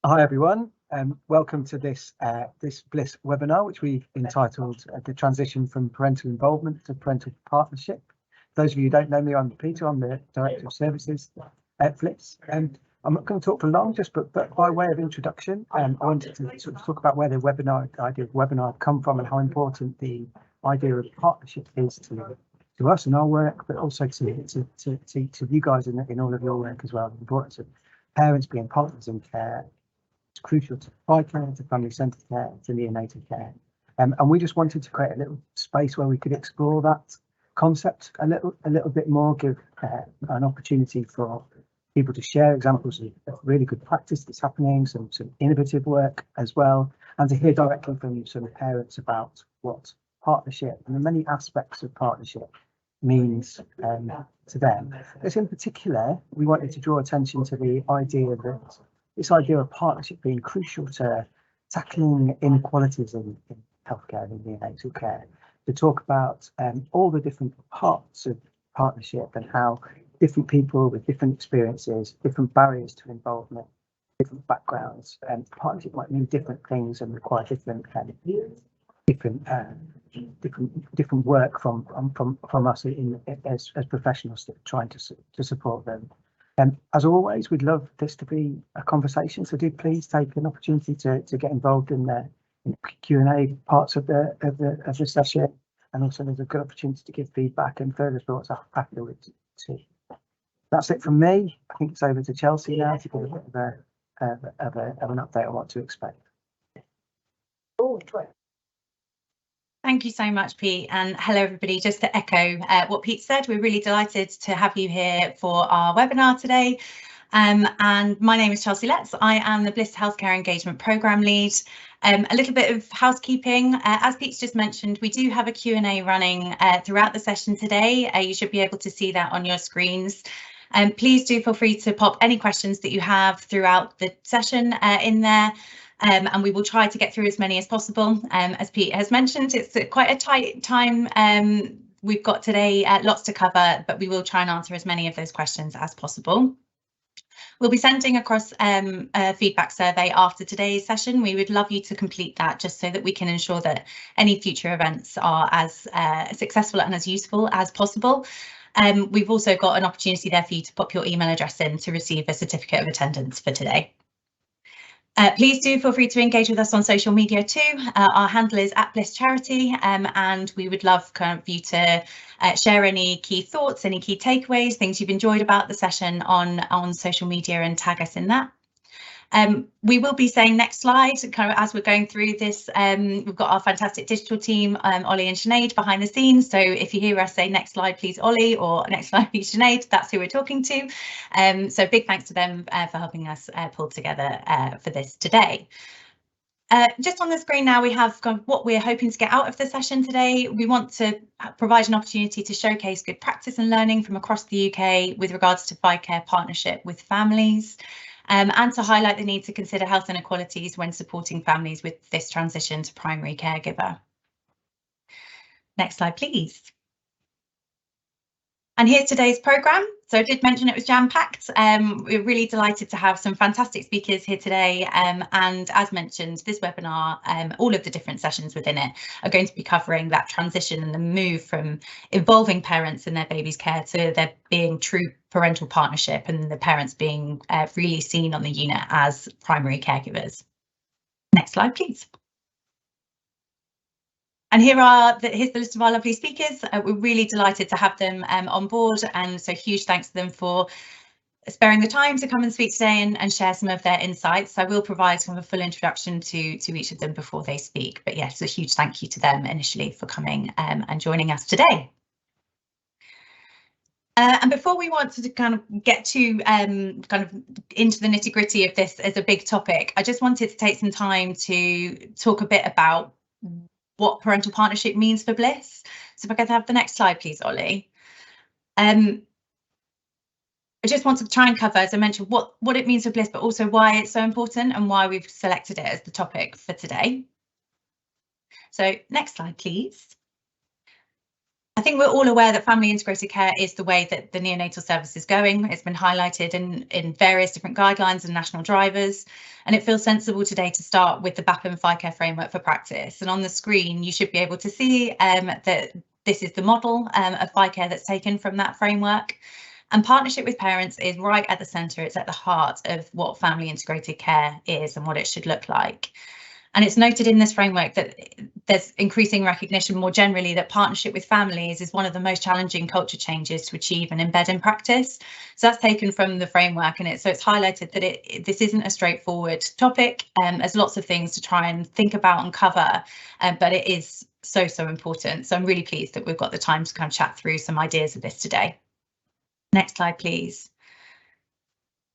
Hi everyone, welcome to this Bliss webinar, which we've entitled The Transition from Parental Involvement to Parental Partnership. For those of you who don't know me, I'm Peter, I'm the Director of Services at Bliss. I'm not going to talk for long, but by way of introduction, I wanted to sort of talk about where the idea of webinar come from and how important the idea of partnership is to us in our work, but also to you guys in all of your work as well. The importance of parents being partners in care. It's crucial to FICare, to family-centred care, to neonatal care. And we just wanted to create a little space where we could explore that concept a little bit more, give an opportunity for people to share examples of really good practice that's happening, some innovative work as well, and to hear directly from some parents about what partnership and the many aspects of partnership means to them. But in particular, we wanted to draw attention to the idea that this idea of partnership being crucial to tackling inequalities in healthcare and neonatal care, to talk about all the different parts of partnership and how different people with different experiences, different barriers to involvement, different backgrounds, and partnership might mean different things and require different work from us as professionals that are trying to support them. As always, we'd love this to be a conversation, so do please take an opportunity to get involved in the Q&A parts of the session, and also there's a good opportunity to give feedback and further thoughts afterwards too. That's it from me. I think it's over to Chelsea now to give a bit of an update on what to expect. Thank you so much, Pete, and hello everybody. Just to echo what Pete said, we're really delighted to have you here for our webinar today. And my name is Chelsea Letts. I am the Bliss Healthcare Engagement Programme Lead. A little bit of housekeeping. As Pete's just mentioned, we do have a Q&A running throughout the session today. You should be able to see that on your screens. Please do feel free to pop any questions that you have throughout the session in there. And we will try to get through as many as possible. As Pete has mentioned, it's quite a tight time we've got today, lots to cover, but we will try and answer as many of those questions as possible. We'll be sending across a feedback survey after today's session. We would love you to complete that just so that we can ensure that any future events are as successful and as useful as possible. We've also got an opportunity there for you to pop your email address in to receive a certificate of attendance for today. Please do feel free to engage with us on social media too. Our handle is @BlissCharity, and we would love you to share any key thoughts, any key takeaways, things you've enjoyed about the session on social media and tag us in that. We will be saying next slide kind of as we're going through this. We've got our fantastic digital team, Ollie and Sinead, behind the scenes. So if you hear us say next slide please Ollie or next slide please Sinead, that's who we're talking to. So big thanks to them for helping us pull together for this today. Just on the screen now, we have kind of what we're hoping to get out of the session today. We want to provide an opportunity to showcase good practice and learning from across the UK with regards to FICare partnership with families. And to highlight the need to consider health inequalities when supporting families with this transition to primary caregiver. Next slide, please. And here's today's programme. So I did mention it was jam-packed. We're really delighted to have some fantastic speakers here today. And as mentioned, this webinar, all of the different sessions within it are going to be covering that transition and the move from involving parents in their baby's care to there being true parental partnership and the parents being really seen on the unit as primary caregivers. Next slide, please. And here's the list of our lovely speakers. We're really delighted to have them on board, and so huge thanks to them for sparing the time to come and speak today and share some of their insights. I will provide kind of a full introduction to each of them before they speak, but yes, a huge thank you to them initially for coming and joining us today. And before we want to kind of get to kind of into the nitty-gritty of this as a big topic, I just wanted to take some time to talk a bit about what parental partnership means for Bliss. So if I could have the next slide, please, Ollie. I just want to try and cover, as I mentioned, what it means for Bliss, but also why it's so important and why we've selected it as the topic for today. So next slide, please. I think we're all aware that family integrated care is the way that the neonatal service is going. It's been highlighted in various different guidelines and national drivers, and it feels sensible today to start with the BAP and FICare framework for practice. And on the screen, you should be able to see that this is the model of FICare that's taken from that framework. And partnership with parents is right at the centre. It's at the heart of what family integrated care is and what it should look like. And it's noted in this framework that there's increasing recognition more generally that partnership with families is one of the most challenging culture changes to achieve and embed in practice. So that's taken from the framework, and it's highlighted that this isn't a straightforward topic. There's lots of things to try and think about and cover, but it is so important. So I'm really pleased that we've got the time to kind of chat through some ideas of this today. Next slide, please.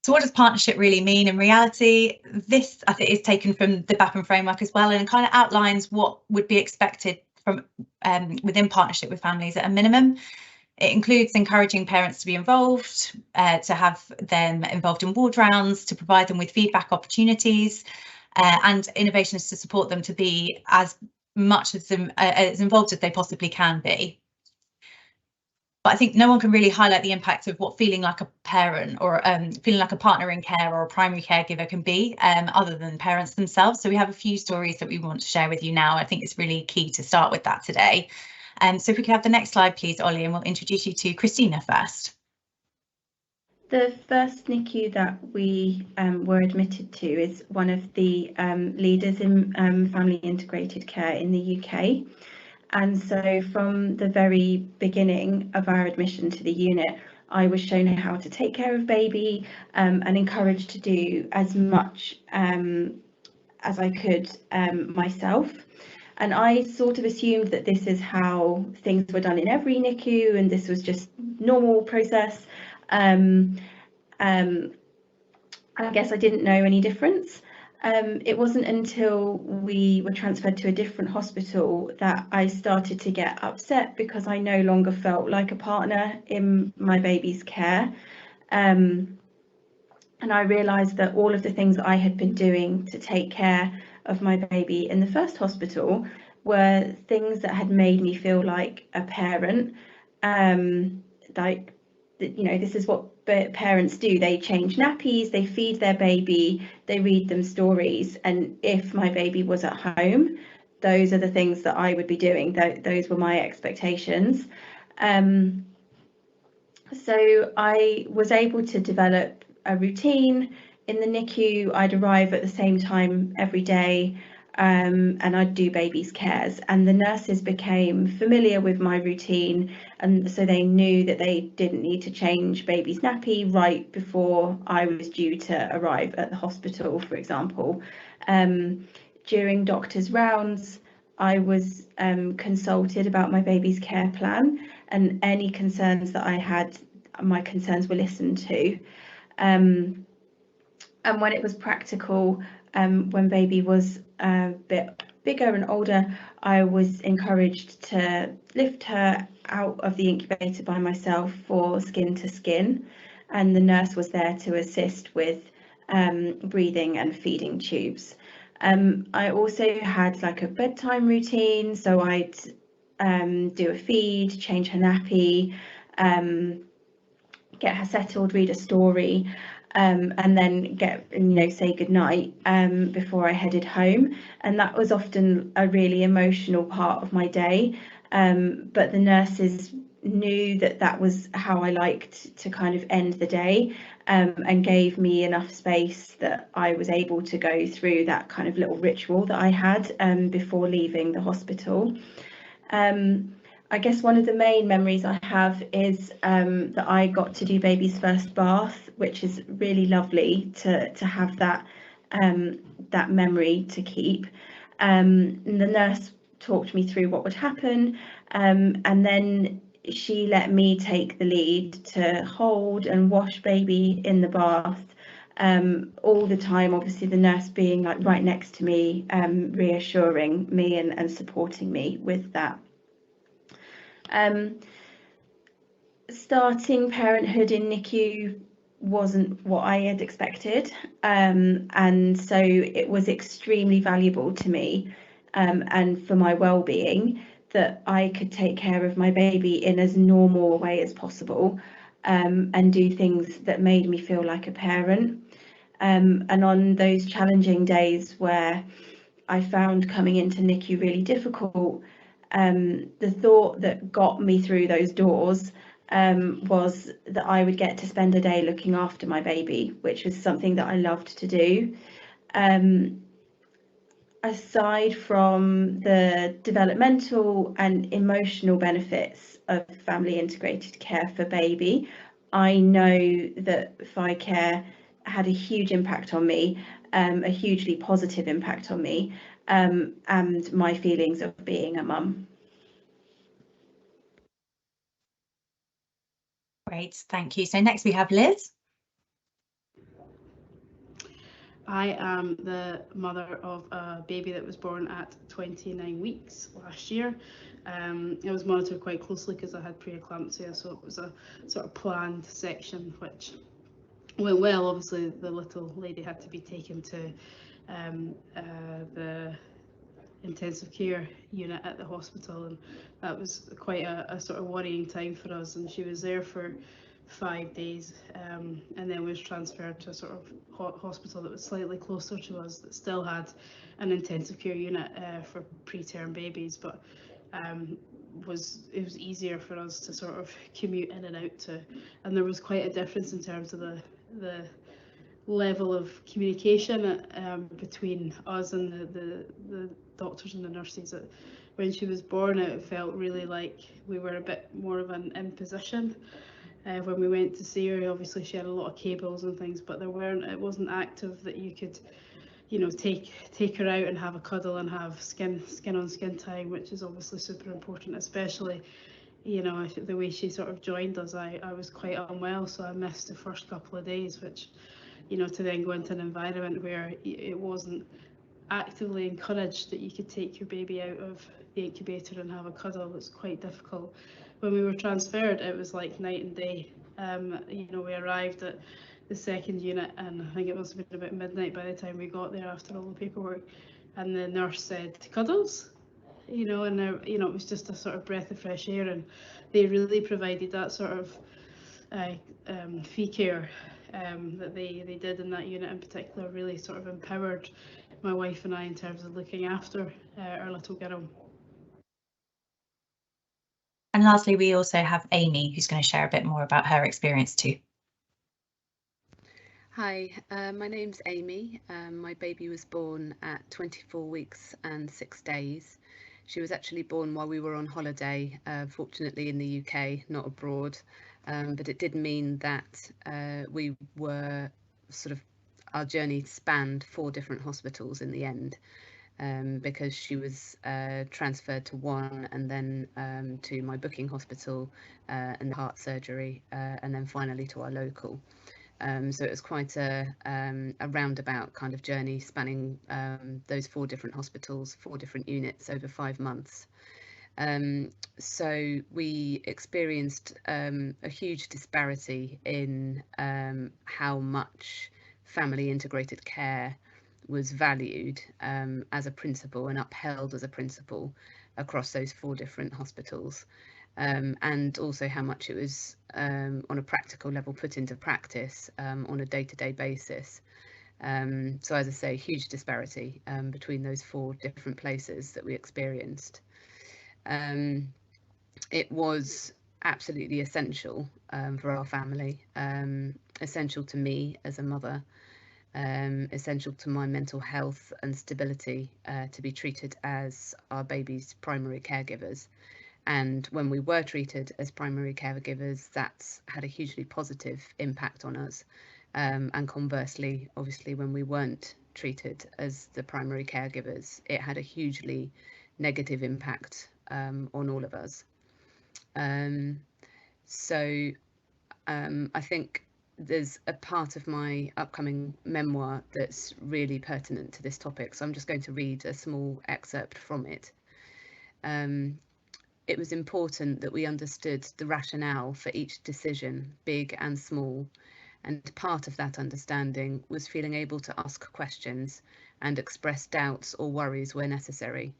So what does partnership really mean in reality? This, I think, is taken from the BAPM framework as well, and kind of outlines what would be expected from within partnership with families at a minimum. It includes encouraging parents to be involved, to have them involved in ward rounds, to provide them with feedback opportunities, and innovations to support them to be as much as involved as they possibly can be. But I think no one can really highlight the impact of what feeling like a parent or feeling like a partner in care or a primary caregiver can be, other than parents themselves. So we have a few stories that we want to share with you now. I think it's really key to start with that today. So if we could have the next slide, please, Ollie, and we'll introduce you to Christina first. The first NICU that we were admitted to is one of the leaders in family integrated care in the UK. And so from the very beginning of our admission to the unit, I was shown how to take care of baby and encouraged to do as much as I could myself. And I sort of assumed that this is how things were done in every NICU, and this was just normal process. I guess I didn't know any difference. It wasn't until we were transferred to a different hospital that I started to get upset because I no longer felt like a partner in my baby's care. And I realised that all of the things that I had been doing to take care of my baby in the first hospital were things that had made me feel like a parent. Like, you know, this is what parents do. They change nappies, they feed their baby, they read them stories. And if my baby was at home, those are the things that I would be doing. Those were my expectations. So I was able to develop a routine in the NICU. I'd arrive at the same time every day, and I'd do baby's cares, and the nurses became familiar with my routine, and so they knew that they didn't need to change baby's nappy right before I was due to arrive at the hospital, for example. During doctor's rounds, I was consulted about my baby's care plan, and any concerns that I had, my concerns were listened to. And when it was practical, when baby was a bit bigger and older, I was encouraged to lift her out of the incubator by myself for skin to skin, and the nurse was there to assist with breathing and feeding tubes. I also had like a bedtime routine, so I'd do a feed, change her nappy, get her settled, read a story, and then say goodnight before I headed home. And that was often a really emotional part of my day, but the nurses knew that that was how I liked to kind of end the day, and gave me enough space that I was able to go through that kind of little ritual that I had before leaving the hospital. I guess one of the main memories I have is that I got to do baby's first bath, which is really lovely to have that that memory to keep. And the nurse talked me through what would happen, and then she let me take the lead to hold and wash baby in the bath all the time, obviously the nurse being like right next to me, reassuring me and supporting me with that. Starting parenthood in NICU wasn't what I had expected, and so it was extremely valuable to me and for my well-being that I could take care of my baby in as normal a way as possible, and do things that made me feel like a parent. And on those challenging days where I found coming into NICU really difficult, the thought that got me through those doors was that I would get to spend a day looking after my baby, which was something that I loved to do. Aside from the developmental and emotional benefits of family integrated care for baby, I know that FICare had a huge impact on me, a hugely positive impact on me, and my feelings of being a mum. Great, thank you. So next we have Liz. I am the mother of a baby that was born at 29 weeks last year. It was monitored quite closely because I had preeclampsia, so it was a sort of planned section, which went well. Obviously, the little lady had to be taken to the intensive care unit at the hospital, and that was quite a sort of worrying time for us. And she was there for 5 days, and then was transferred to a sort of hospital that was slightly closer to us, that still had an intensive care unit for preterm babies, but it was easier for us to sort of commute in and out to, and there was quite a difference in terms of the level of communication between us and the doctors and the nurses. When she was born, it felt really like we were a bit more of an imposition. When we went to see her, obviously she had a lot of cables and things, but it wasn't active that you could, you know, take her out and have a cuddle and have skin on skin time, which is obviously super important, especially, you know, the way she sort of joined us. I was quite unwell, so I missed the first couple of days, which, you know, to then go into an environment where it wasn't actively encouraged that you could take your baby out of the incubator and have a cuddle, was quite difficult. When we were transferred, it was like night and day. You know, we arrived at the second unit, and I think it must have been about midnight by the time we got there after all the paperwork, and the nurse said cuddles, you know, and you know, it was just a sort of breath of fresh air, and they really provided that sort of FICare that they did in that unit in particular, really sort of empowered my wife and I in terms of looking after our little girl. And lastly, we also have Amy, who's going to share a bit more about her experience too. Hi, my name's Amy. My baby was born at 24 weeks and 6 days. She was actually born while we were on holiday, fortunately in the UK, not abroad, but it did mean that we were our journey spanned 4 different hospitals in the end, because she was transferred to one, and then to my booking hospital and the heart surgery, and then finally to our local. So it was quite a roundabout kind of journey, spanning those 4 different hospitals, 4 different units over 5 months. So we experienced a huge disparity in how much family integrated care was valued as a principle and upheld as a principle across those 4 different hospitals, and also how much it was on a practical level put into practice on a day-to-day basis. So as I say, huge disparity between those 4 different places that we experienced. It was absolutely essential for our family, essential to me as a mother, essential to my mental health and stability, to be treated as our baby's primary caregivers. And when we were treated as primary caregivers, that's had a hugely positive impact on us. And conversely, obviously, when we weren't treated as the primary caregivers, it had a hugely negative impact on all of us. So I think there's a part of my upcoming memoir that's really pertinent to this topic, so I'm just going to read a small excerpt from it. It was important that we understood the rationale for each decision, big and small, and part of that understanding was feeling able to ask questions and express doubts or worries where necessary.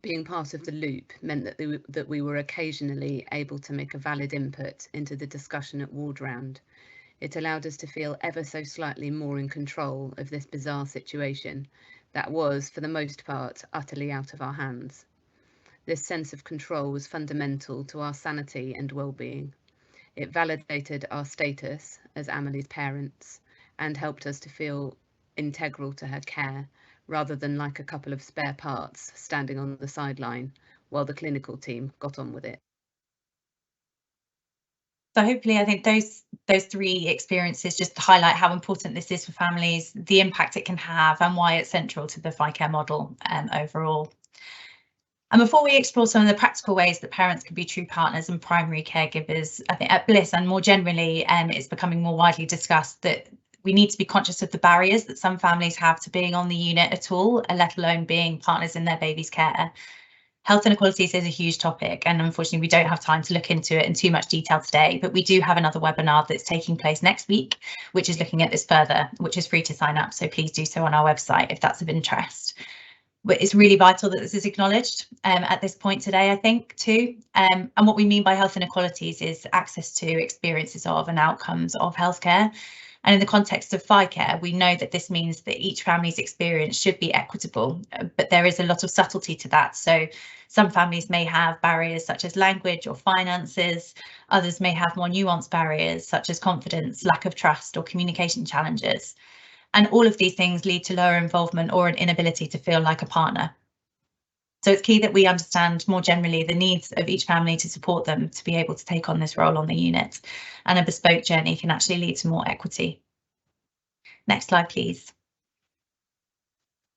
Being part of the loop meant that we were occasionally able to make a valid input into the discussion at ward round. It allowed us to feel ever so slightly more in control of this bizarre situation that was, for the most part, utterly out of our hands. This sense of control was fundamental to our sanity and well-being. It validated our status as Amelie's parents and helped us to feel integral to her care, rather than like a couple of spare parts standing on the sideline while the clinical team got on with it. So hopefully, I think those three experiences just highlight how important this is for families, the impact it can have, and why it's central to the FICare model overall. And before we explore some of the practical ways that parents can be true partners and primary caregivers, I think at Bliss and more generally, it's becoming more widely discussed that we need to be conscious of the barriers that some families have to being on the unit at all, let alone being partners in their baby's care. Health inequalities is a huge topic, and unfortunately we don't have time to look into it in too much detail today, but we do have another webinar that's taking place next week, which is looking at this further, which is free to sign up, so please do so on our website if that's of interest. But it's really vital that this is acknowledged at this point today, I think, too. And what we mean by health inequalities is access to, experiences of and outcomes of healthcare. And in the context of FICare, we know that this means that each family's experience should be equitable, but there is a lot of subtlety to that. So some families may have barriers such as language or finances. Others may have more nuanced barriers such as confidence, lack of trust, or communication challenges. And all of these things lead to lower involvement or an inability to feel like a partner. So it's key that we understand more generally the needs of each family to support them to be able to take on this role on the unit. And a bespoke journey can actually lead to more equity. Next slide, please.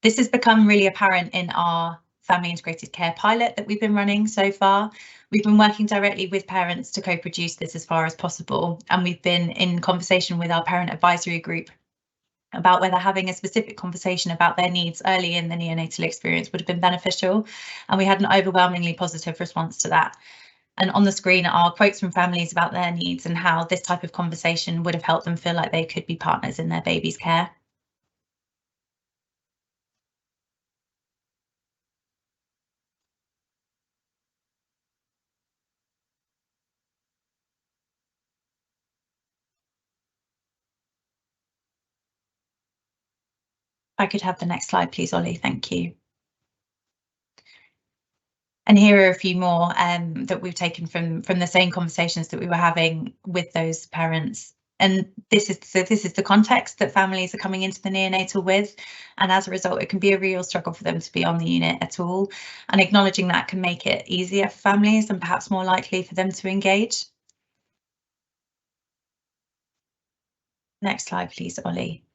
This has become really apparent in our family integrated care pilot that we've been running so far. We've been working directly with parents to co-produce this as far as possible. And we've been in conversation with our parent advisory group about whether having a specific conversation about their needs early in the neonatal experience would have been beneficial. And we had an overwhelmingly positive response to that. And on the screen are quotes from families about their needs and how this type of conversation would have helped them feel like they could be partners in their baby's care. If I could have the next slide, please, Ollie. Thank you. And here are a few more that we've taken from the same conversations that we were having with those parents. And this is the context that families are coming into the neonatal with. And as a result, it can be a real struggle for them to be on the unit at all. And acknowledging that can make it easier for families and perhaps more likely for them to engage. Next slide, please, Ollie.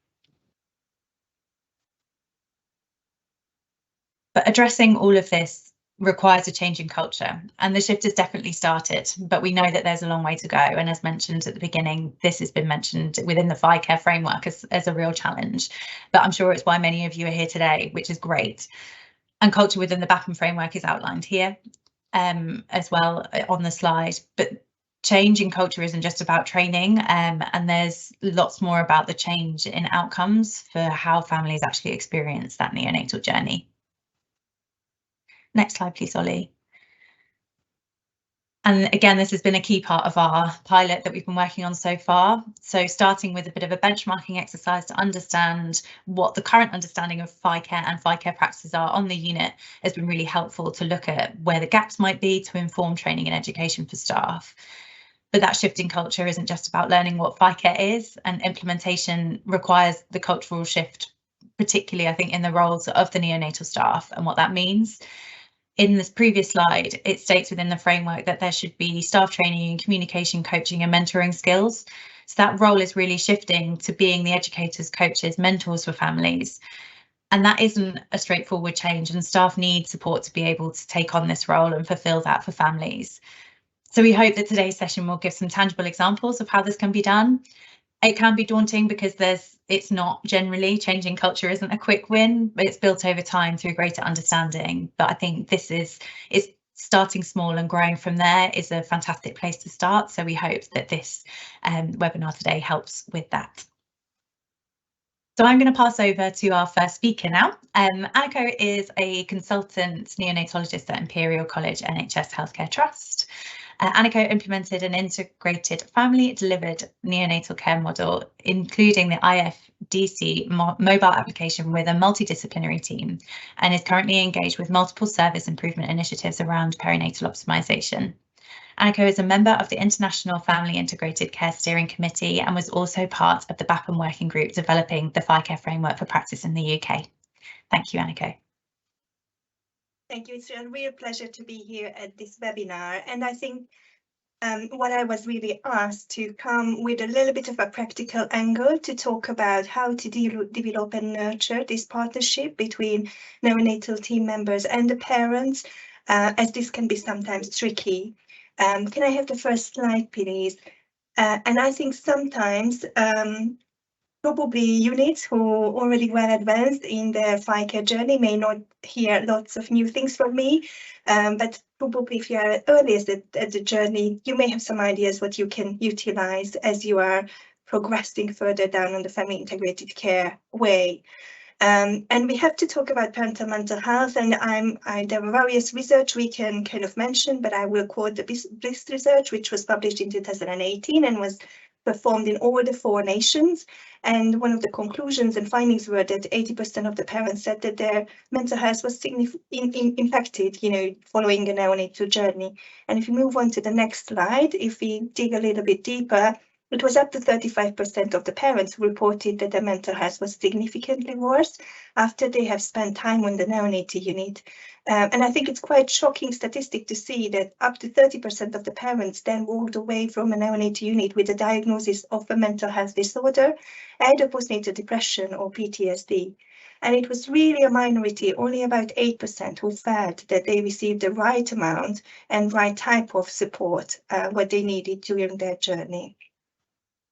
But addressing all of this requires a change in culture, and the shift has definitely started, but we know that there's a long way to go. And as mentioned at the beginning, this has been mentioned within the FICare framework as a real challenge, but I'm sure it's why many of you are here today, which is great. And culture within the BAPM framework is outlined here as well on the slide, but change in culture isn't just about training, and there's lots more about the change in outcomes for how families actually experience that neonatal journey. Next slide, please, Ollie. And again, this has been a key part of our pilot that we've been working on so far. So starting with a bit of a benchmarking exercise to understand what the current understanding of FICare and FICare practices are on the unit has been really helpful to look at where the gaps might be to inform training and education for staff. But that shift in culture isn't just about learning what FICare is, and implementation requires the cultural shift, particularly, I think, in the roles of the neonatal staff and what that means. In this previous slide, it states within the framework that there should be staff training in communication, coaching and mentoring skills. So that role is really shifting to being the educators, coaches, mentors for families. And that isn't a straightforward change, and staff need support to be able to take on this role and fulfill that for families. So we hope that today's session will give some tangible examples of how this can be done. It can be daunting because it's not generally changing culture isn't a quick win, but it's built over time through greater understanding. But I think this is starting small and growing from there is a fantastic place to start. So we hope that this webinar today helps with that. So I'm going to pass over to our first speaker now. Aniko is a consultant neonatologist at Imperial College NHS Healthcare Trust. Aniko implemented an integrated family-delivered neonatal care model, including the IFDC mobile application with a multidisciplinary team, and is currently engaged with multiple service improvement initiatives around perinatal optimisation. Aniko is a member of the International Family Integrated Care Steering Committee and was also part of the BAPM working group developing the FICare framework for practice in the UK. Thank you, Aniko. Thank you. It's a real pleasure to be here at this webinar. And I think what I was really asked to come with a little bit of a practical angle to talk about how to develop and nurture this partnership between neonatal team members and the parents, as this can be sometimes tricky. Can I have the first slide, please? And I think sometimes probably units who are already well advanced in their FICare journey may not hear lots of new things from me, but probably if you are earliest at the journey, you may have some ideas what you can utilize as you are progressing further down on the family integrated care way. And we have to talk about parental mental health, and there are various research we can kind of mention, but I will quote the BLISS research, which was published in 2018 and was performed in all the 4 nations. And one of the conclusions and findings were that 80% of the parents said that their mental health was significantly impacted, following a neonatal journey. And if we move on to the next slide, if we dig a little bit deeper, it was up to 35% of the parents who reported that their mental health was significantly worse after they have spent time on the neonatal unit. And I think it's quite shocking statistic to see that up to 30% of the parents then walked away from a neonatal unit with a diagnosis of a mental health disorder, either postnatal depression or PTSD. And it was really a minority, only about 8% who felt that they received the right amount and right type of support, what they needed during their journey.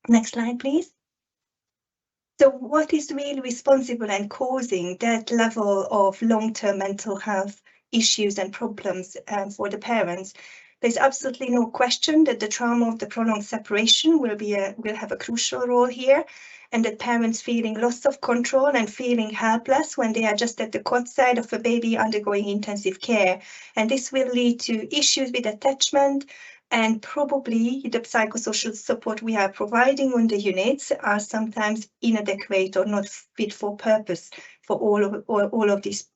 Next slide, please. So what is really responsible and causing that level of long-term mental health issues and problems for the parents? There's absolutely no question that the trauma of the prolonged separation will have a crucial role here, and that parents feeling loss of control and feeling helpless when they are just at the cot side of a baby undergoing intensive care. And this will lead to issues with attachment, and probably the psychosocial support we are providing on the units are sometimes inadequate or not fit for purpose for all of these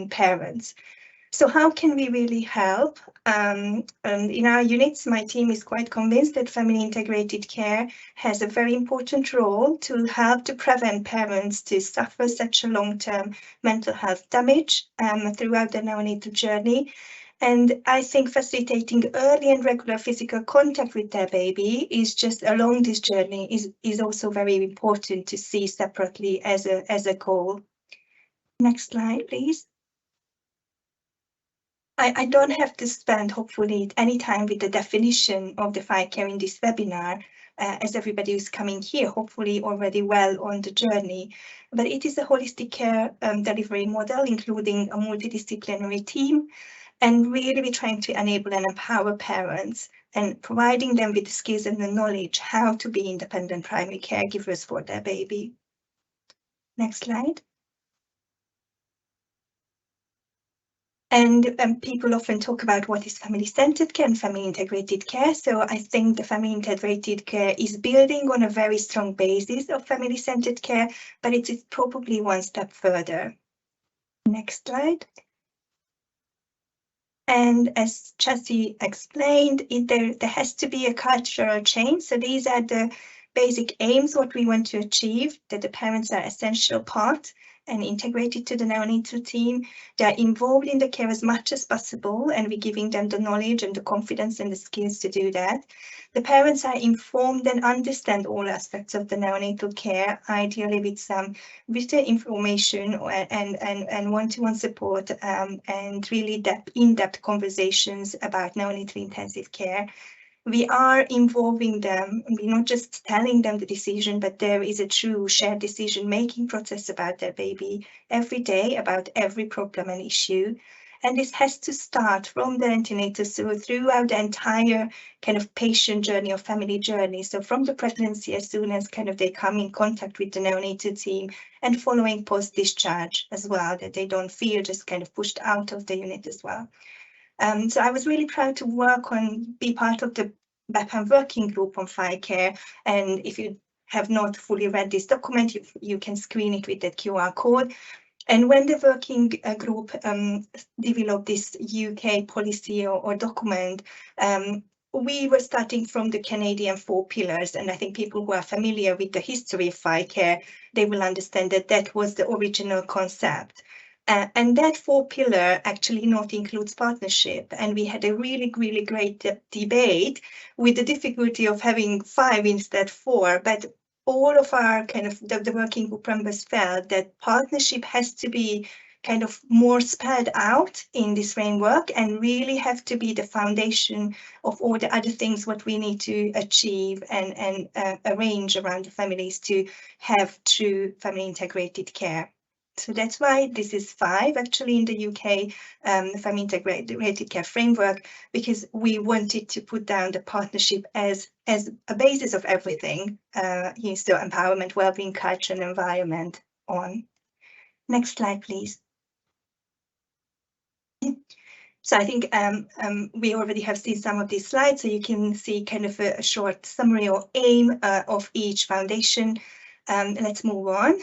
parents. So how can we really help? In our units, my team is quite convinced that family integrated care has a very important role to help to prevent parents to suffer such a long-term mental health damage throughout their neonatal journey. And I think facilitating early and regular physical contact with their baby is just along this journey is also very important to see separately as a goal. Next slide, please. I don't have to spend, hopefully, any time with the definition of the FICare in this webinar, as everybody who's coming here, hopefully already well on the journey. But it is a holistic care delivery model, including a multidisciplinary team, and really trying to enable and empower parents and providing them with the skills and the knowledge how to be independent primary caregivers for their baby. Next slide. And people often talk about what is family-centered care and family-integrated care. So I think the family-integrated care is building on a very strong basis of family-centered care, but it is probably one step further. Next slide. And as Chelsea explained, there has to be a cultural change. So these are the basic aims, what we want to achieve, that the parents are essential part and integrated to the neonatal team. They are involved in the care as much as possible, and we're giving them the knowledge and the confidence and the skills to do that. The parents are informed and understand all aspects of the neonatal care, ideally with some written information and one-to-one support and really in-depth conversations about neonatal intensive care. We are involving them. We're not just telling them the decision, but there is a true shared decision-making process about their baby every day, about every problem and issue. And this has to start from the antenatal, so throughout the entire kind of patient journey or family journey. So from the pregnancy, as soon as kind of they come in contact with the neonatal team, and following post-discharge as well, that they don't feel just kind of pushed out of the unit as well. So I was really proud to be part of the BAPAM working group on FICare. And if you have not fully read this document, you can screen it with that QR code. And when the working group developed this UK policy or document, we were starting from the Canadian 4 pillars. And I think people who are familiar with the history of FICare, they will understand that that was the original concept. And that 4 pillar actually not includes partnership. And we had a really, really great debate with the difficulty of having 5 instead 4. But all of our kind of the working group members felt that partnership has to be kind of more spelled out in this framework and really have to be the foundation of all the other things what we need to achieve and arrange around the families to have true family integrated care. So that's why this is 5 actually in the UK family integrated care framework, because we wanted to put down the partnership as a basis of everything, so empowerment, wellbeing, culture and environment on. Next slide, please. So I think we already have seen some of these slides, so you can see kind of a short summary or aim of each foundation. Let's move on.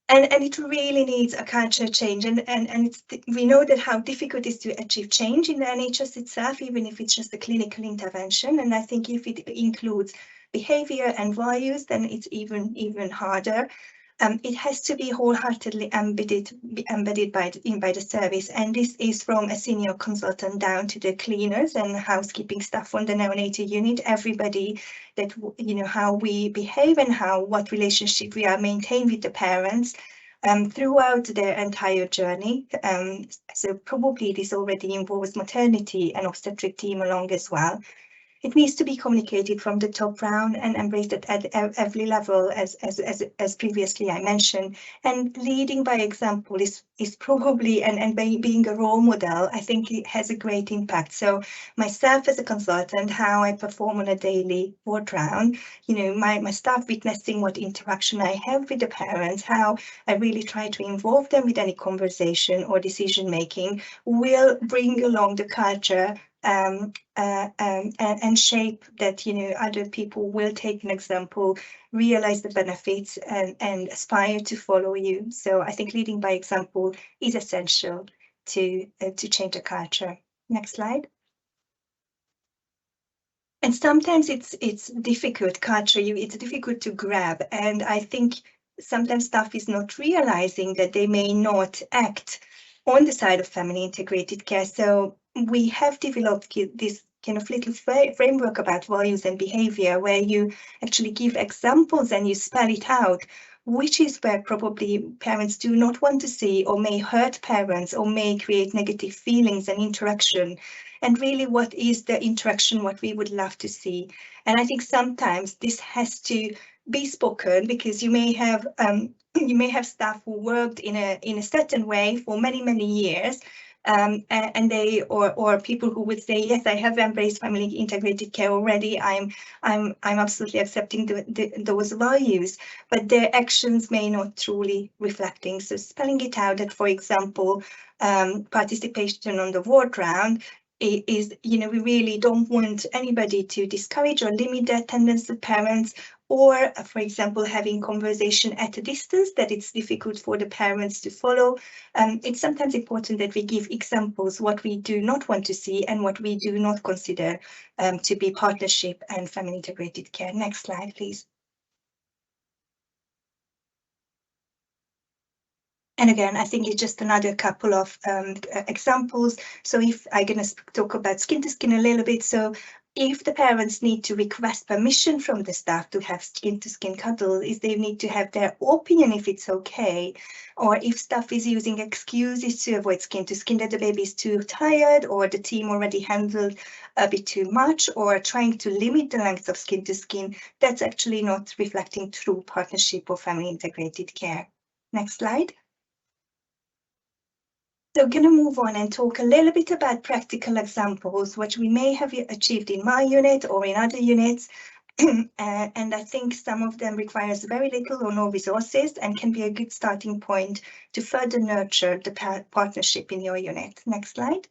And it really needs a culture change, and we know that how difficult it is to achieve change in the NHS itself, even if it's just a clinical intervention. And I think if it includes behavior and values, then it's even harder. It has to be wholeheartedly embedded by the service, and this is from a senior consultant down to the cleaners and housekeeping staff on the neonatal unit. Everybody, that how we behave and what relationship we are maintain with the parents throughout their entire journey. So probably this already involves maternity and obstetric team along as well. It needs to be communicated from the top down and embraced at every level, as previously I mentioned. And leading by example is probably, and being a role model, I think it has a great impact. So myself as a consultant, how I perform on a daily ward round, my staff witnessing what interaction I have with the parents, how I really try to involve them with any conversation or decision making, will bring along the culture and shape that other people will take an example, realize the benefits and aspire to follow you. So I think leading by example is essential to change the culture. Next slide. And sometimes it's difficult culture, it's difficult to grab, and I think sometimes staff is not realizing that they may not act on the side of family integrated care. So we have developed this kind of little framework about values and behavior, where you actually give examples and you spell it out, which is where probably parents do not want to see, or may hurt parents, or may create negative feelings and interaction. And really, what is the interaction, what we would love to see? And I think sometimes this has to be spoken, because you may have staff who worked in a certain way for many years, and they or people who would say, yes, I have embraced family integrated care already. I'm absolutely accepting those values, but their actions may not truly reflecting. So spelling it out that, for example, participation on the ward round is, we really don't want anybody to discourage or limit the attendance of parents, or, for example, having conversation at a distance that it's difficult for the parents to follow. It's sometimes important that we give examples what we do not want to see and what we do not consider to be partnership and family integrated care. Next slide, please. And again, I think it's just another couple of examples. So if I'm going to talk about skin to skin a little bit, so if the parents need to request permission from the staff to have skin to skin cuddle, is they need to have their opinion if it's okay, or if staff is using excuses to avoid skin to skin, that the baby is too tired, or the team already handled a bit too much, or trying to limit the length of skin to skin, that's actually not reflecting true partnership or family integrated care. Next slide. So I'm going to move on and talk a little bit about practical examples, which we may have achieved in my unit or in other units. And I think some of them requires very little or no resources and can be a good starting point to further nurture the partnership in your unit. Next slide.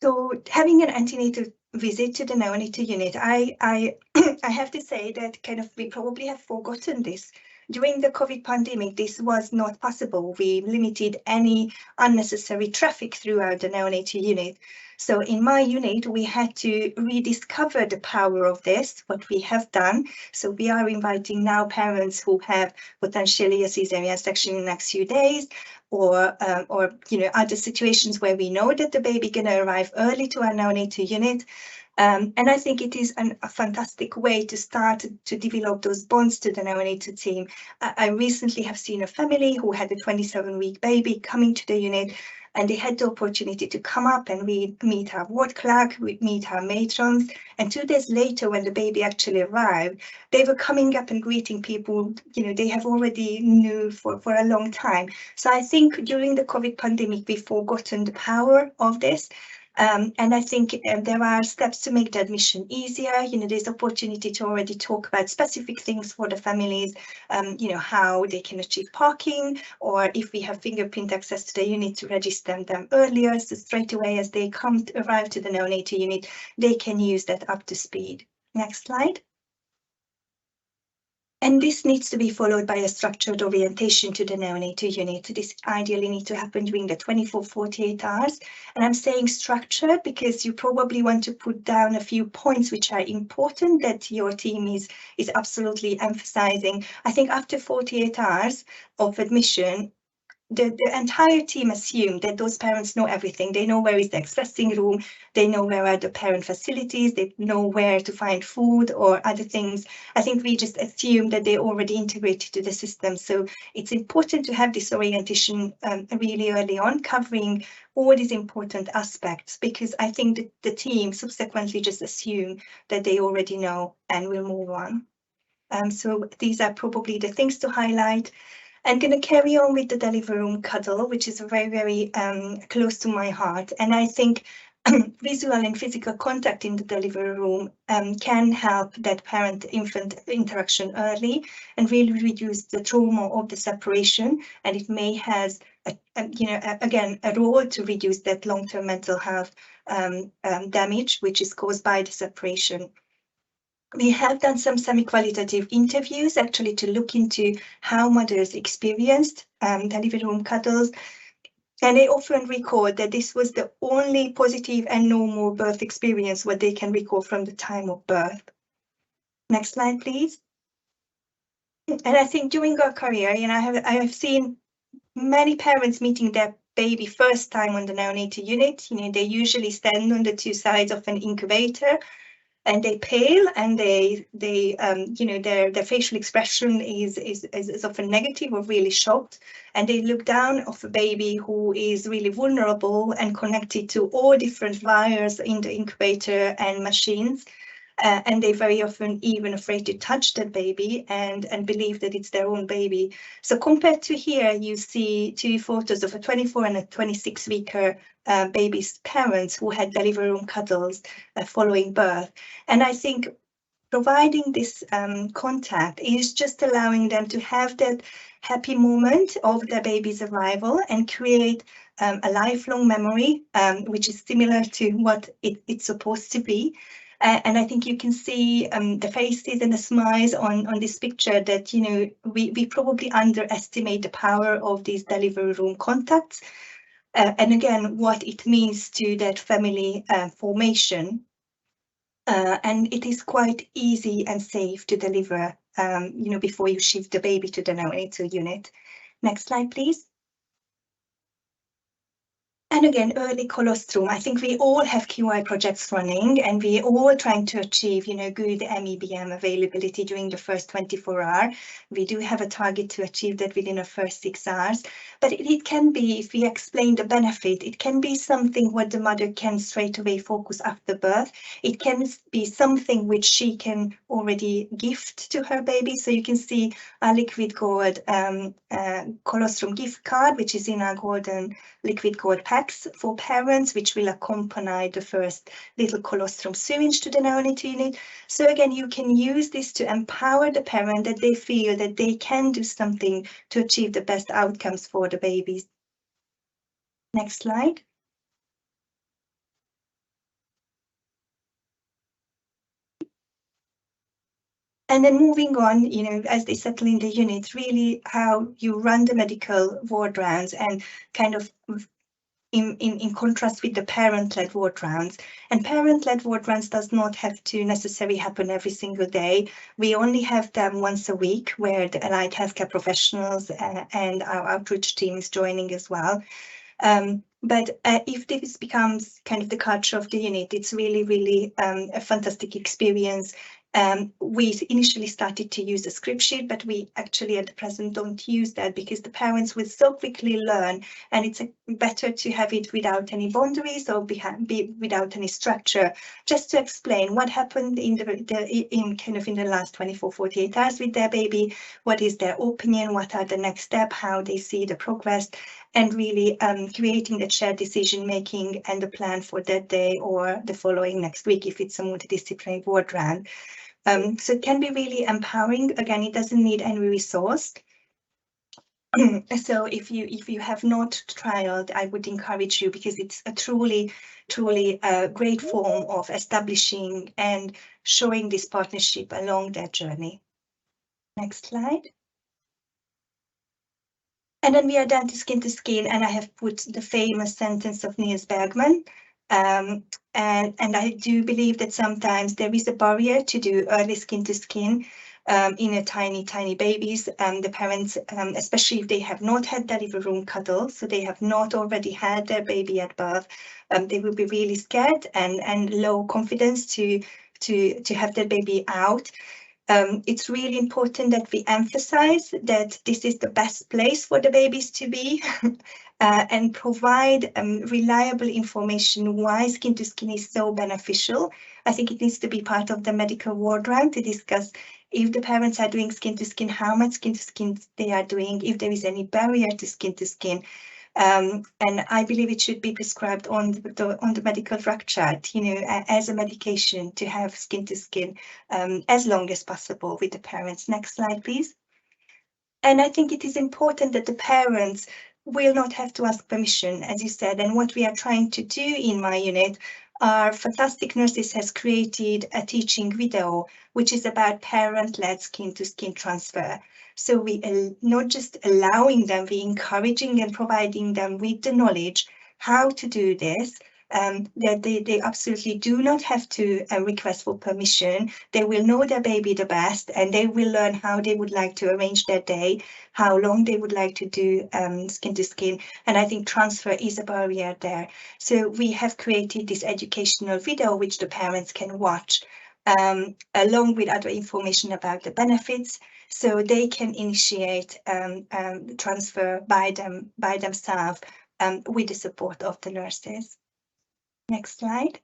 So having an antenatal visit to the neonatal unit, I have to say that kind of we probably have forgotten this. During the COVID pandemic, this was not possible. We limited any unnecessary traffic throughout the neonatal unit. So in my unit, we had to rediscover the power of this, what we have done. So we are inviting now parents who have potentially a cesarean section in the next few days, or other situations where we know that the baby gonna arrive early to our neonatal unit. And I think it is a fantastic way to start to develop those bonds to the neonatal team. I recently have seen a family who had a 27-week baby coming to the unit, and they had the opportunity to come up and we meet our ward clerk, we meet our matrons, and 2 days later when the baby actually arrived, they were coming up and greeting people, they have already knew for a long time. So I think during the COVID pandemic, we've forgotten the power of this. And I think there are steps to make the admission easier. There's opportunity to already talk about specific things for the families, how they can achieve parking, or if we have fingerprint access to the unit to register them earlier, so straight away as they arrive to the neonatal unit, they can use that up to speed. Next slide. And this needs to be followed by a structured orientation to the neonatal unit. This ideally needs to happen during the 24-48 hours. And I'm saying structured because you probably want to put down a few points which are important that your team is absolutely emphasizing. I think after 48 hours of admission, the entire team assumed that those parents know everything. They know where is the expressing room, they know where are the parent facilities, they know where to find food or other things. I think we just assumed that they already integrated to the system. So it's important to have this orientation really early on, covering all these important aspects, because I think that the team subsequently just assume that they already know and will move on. So these are probably the things to highlight. I'm going to carry on with the delivery room cuddle, which is very, very close to my heart. And I think visual and physical contact in the delivery room can help that parent-infant interaction early and really reduce the trauma of the separation. And it may have, again, a role to reduce that long-term mental health damage, which is caused by the separation. We have done some semi-qualitative interviews actually to look into how mothers experienced delivery room cuddles, and they often record that this was the only positive and normal birth experience what they can recall from the time of birth. Next slide, please. And I think during our career, I have seen many parents meeting their baby first time on the neonatal unit. They usually stand on the two sides of an incubator, and they pale, and their facial expression is often negative or really shocked, and they look down of a baby who is really vulnerable and connected to all different wires in the incubator and machines. And they very often even afraid to touch that baby and believe that it's their own baby. So compared to here, you see two photos of a 24 and a 26-weeker baby's parents who had delivery room cuddles following birth. And I think providing this contact is just allowing them to have that happy moment of their baby's arrival and create a lifelong memory, which is similar to what it's supposed to be. And I think you can see the faces and the smiles on this picture that, we probably underestimate the power of these delivery room contacts. And again, what it means to that family formation. And it is quite easy and safe to deliver, before you shift the baby to the neonatal unit. Next slide, please. And again, early colostrum. I think we all have QI projects running, and we all trying to achieve, good MEBM availability during the first 24 hours. We do have a target to achieve that within the first 6 hours. But it can be, if we explain the benefit, it can be something what the mother can straight away focus after birth. It can be something which she can already gift to her baby. So you can see a liquid gold colostrum gift card, which is in our golden liquid gold packs for parents, which will accompany the first little colostrum syringe to the neonatal unit. So again, you can use this to empower the parent, that they feel that they can do something to achieve the best outcomes for the babies. Next slide. And then moving on, as they settle in the unit, really how you run the medical ward rounds, and kind of in contrast with the parent-led ward rounds. And parent-led ward rounds does not have to necessarily happen every single day. We only have them once a week, where the allied healthcare professionals and our outreach team is joining as well. But if this becomes kind of the culture of the unit, it's really, really a fantastic experience. We initially started to use a script sheet, but we actually at the present don't use that, because the parents will so quickly learn, and it's better to have it without any boundaries or be without any structure, just to explain what happened in the last 24, 48 hours with their baby, what is their opinion, what are the next steps, how they see the progress, and really creating the shared decision making and the plan for that day or the following next week if it's a multidisciplinary ward round. So it can be really empowering. Again, it doesn't need any resource. So if you have not trialed, I would encourage you, because it's a truly a great form of establishing and showing this partnership along their journey. Next slide. And then we are down to skin, and I have put the famous sentence of Niels Bergman. And I do believe that sometimes there is a barrier to do early skin to skin in a tiny babies. The parents, especially if they have not had delivery room cuddle, so they have not already had their baby at birth, they will be really scared and low confidence to have their baby out. It's really important that we emphasize that this is the best place for the babies to be and provide reliable information why skin to skin is so beneficial. I think it needs to be part of the medical ward round to discuss if the parents are doing skin to skin, how much skin to skin they are doing, if there is any barrier to skin to skin. And I believe it should be prescribed on the medical drug chart, as a medication to have skin to skin as long as possible with the parents. Next slide, please. And I think it is important that the parents will not have to ask permission, as you said. And what we are trying to do in my unit, our fantastic nurses has created a teaching video, which is about parent-led skin-to-skin transfer. So we are not just allowing them, we encouraging and providing them with the knowledge how to do this, that they absolutely do not have to request for permission. They will know their baby the best, and they will learn how they would like to arrange their day, how long they would like to do skin to skin. And I think transfer is a barrier there. So we have created this educational video which the parents can watch along with other information about the benefits, so they can initiate the transfer by themselves with the support of the nurses. Next slide.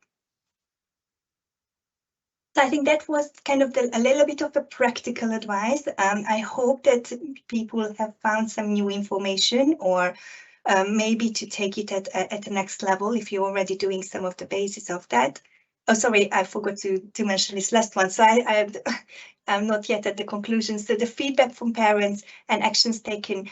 So I think that was kind of a little bit of a practical advice. I hope that people have found some new information, or maybe to take it at the next level if you're already doing some of the basis of that. Oh, sorry, I forgot to mention this last one. So I'm not yet at the conclusion. So the feedback from parents and actions taken.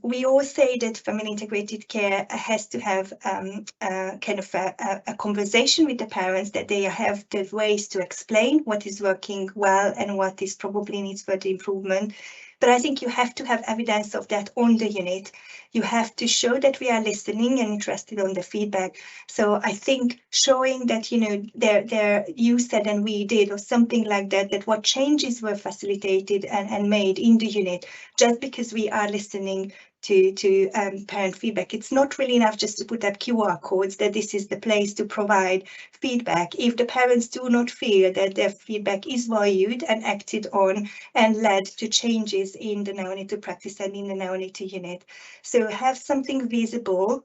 We all say that family integrated care has to have kind of a conversation with the parents, that they have the ways to explain what is working well and what is probably needs further improvement. But I think you have to have evidence of that on the unit. You have to show that we are listening and interested on the feedback. So I think showing that, you said and we did, or something like that, that what changes were facilitated and made in the unit, just because we are listening to parent feedback. It's not really enough just to put up QR codes that this is the place to provide feedback. If the parents do not feel that their feedback is valued and acted on and led to changes in the neonatal practice and in the neonatal unit. So have something visible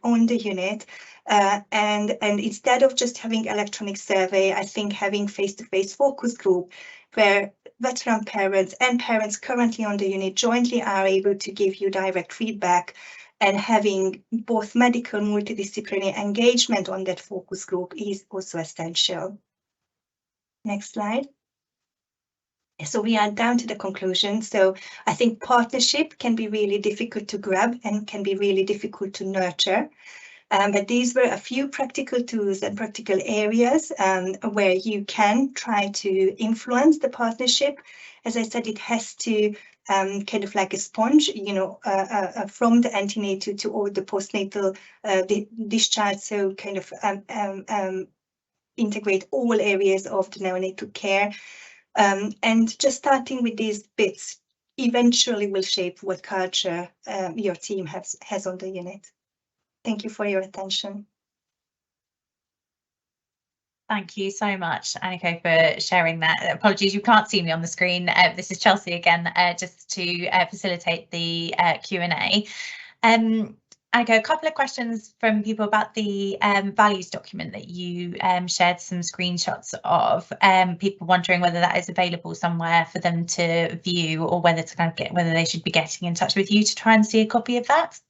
on the unit, and instead of just having electronic survey, I think having face-to-face focus group where veteran parents and parents currently on the unit jointly are able to give you direct feedback, and having both medical multidisciplinary engagement on that focus group is also essential. Next slide. So we are down to the conclusion. So I think partnership can be really difficult to grab and can be really difficult to nurture. But these were a few practical tools and practical areas where you can try to influence the partnership. As I said, it has to kind of like a sponge, you know, from the antenatal to all the postnatal discharge. So kind of integrate all areas of the neonatal care. And just starting with these bits eventually will shape what culture your team has on the unit. Thank you for your attention. Thank you so much, Anniko, for sharing that. Apologies, you can't see me on the screen. This is Chelsea again, just to facilitate the Q&A. Anniko, a couple of questions from people about the values document that you shared some screenshots of. People wondering whether that is available somewhere for them to view, or whether to kind of whether they should be getting in touch with you to try and see a copy of that.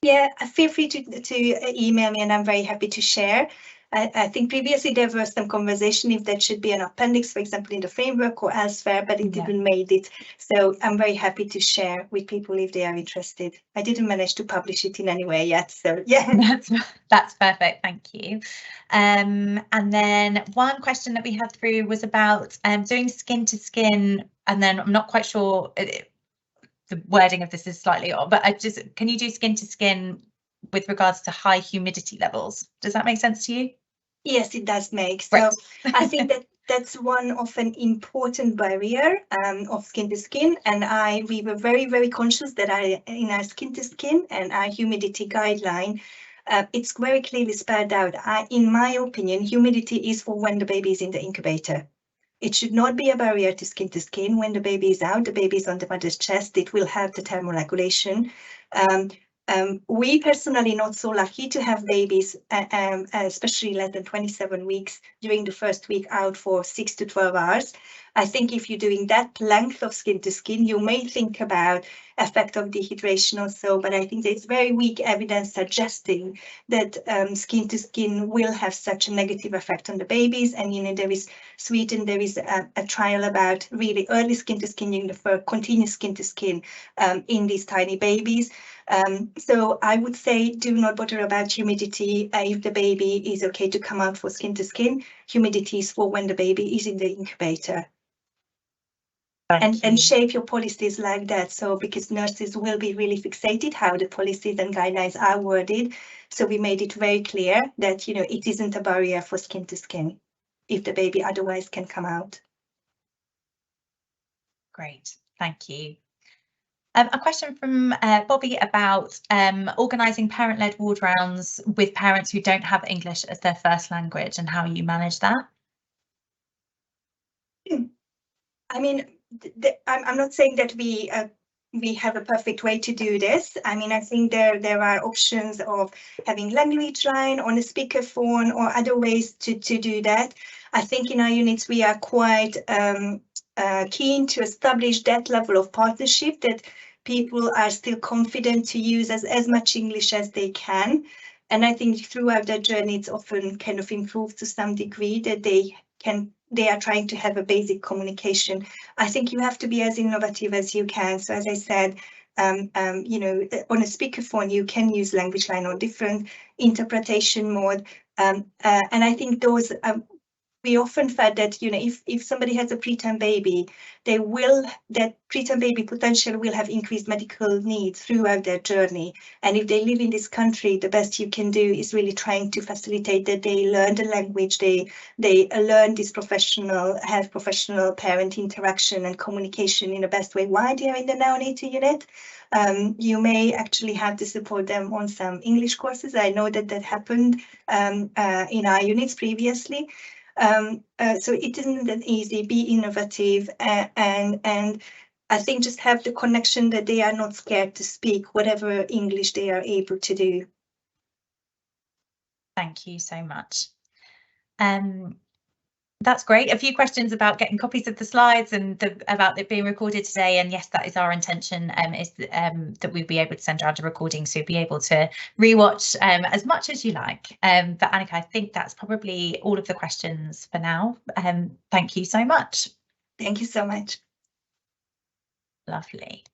Yeah, feel free to email me, and I'm very happy to share. I think previously there was some conversation if that should be an appendix, for example, in the framework or elsewhere, but it didn't make it. So I'm very happy to share with people if they are interested. I didn't manage to publish it in any way yet, so yeah. That's perfect, thank you. And then one question that we had through was about doing skin to skin, and then I'm not quite sure. The wording of this is slightly odd, but can you do skin to skin with regards to high humidity levels? Does that make sense to you? Yes, it does make. Right. So I think that's one of an important barrier of skin to skin, and we were very, very conscious that in our skin to skin and our humidity guideline, it's very clearly spelled out. In my opinion, humidity is for when the baby is in the incubator. It should not be a barrier to skin. When the baby is out, the baby is on the mother's chest, it will help the thermoregulation. We personally not so lucky to have babies, especially less than 27 weeks during the first week out for 6 to 12 hours. I think if you're doing that length of skin to skin, you may think about effect of dehydration or so, but I think there's very weak evidence suggesting that skin to skin will have such a negative effect on the babies. And you know, there is a trial about really early skin to skin, for continuous skin to skin in these tiny babies. So I would say do not bother about humidity if the baby is okay to come out for skin to skin. Humidity is for when the baby is in the incubator. And shape your policies like that. So because nurses will be really fixated how the policies and guidelines are worded. So we made it very clear that, you know, it isn't a barrier for skin to skin if the baby otherwise can come out. Great, thank you. A question from Bobby about organising parent-led ward rounds with parents who don't have English as their first language, and how you manage that. I mean, I'm not saying that we have a perfect way to do this. I mean, I think there are options of having language line on a speakerphone or other ways to do that. I think in our units we are quite keen to establish that level of partnership, that people are still confident to use as much English as they can. And I think throughout their journey, it's often kind of improved to some degree that they are trying to have a basic communication. I think you have to be as innovative as you can. So as I said, you know, on a speakerphone, you can use language line or different interpretation mode. And I think those we often felt that, you know, if somebody has a preterm baby, that preterm baby potential will have increased medical needs throughout their journey. And if they live in this country, the best you can do is really trying to facilitate that they learn the language, they learn this have professional parent interaction and communication in the best way while they are in the neonatal unit. You may actually have to support them on some English courses. I know that happened in our units previously. So it isn't that easy. Be innovative and I think just have the connection that they are not scared to speak whatever English they are able to do. Thank you so much. That's great. A few questions about getting copies of the slides and about it being recorded today. And yes, that is our intention, that we'll be able to send around a recording, so you'll be able to rewatch as much as you like. But Annika, I think that's probably all of the questions for now. Thank you so much. Thank you so much. Lovely.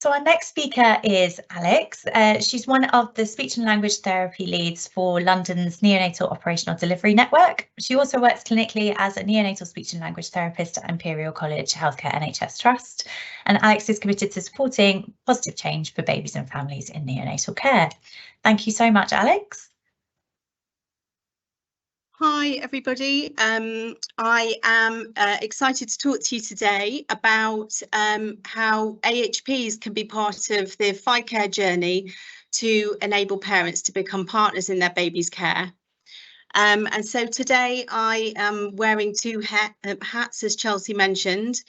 So our next speaker is Alex. She's one of the speech and language therapy leads for London's Neonatal Operational Delivery Network. She also works clinically as a neonatal speech and language therapist at Imperial College Healthcare NHS Trust. And Alex is committed to supporting positive change for babies and families in neonatal care. Thank you so much, Alex. Hi everybody, I am excited to talk to you today about how AHPs can be part of the FICare journey to enable parents to become partners in their baby's care. And so today I am wearing two hats, as Chelsea mentioned.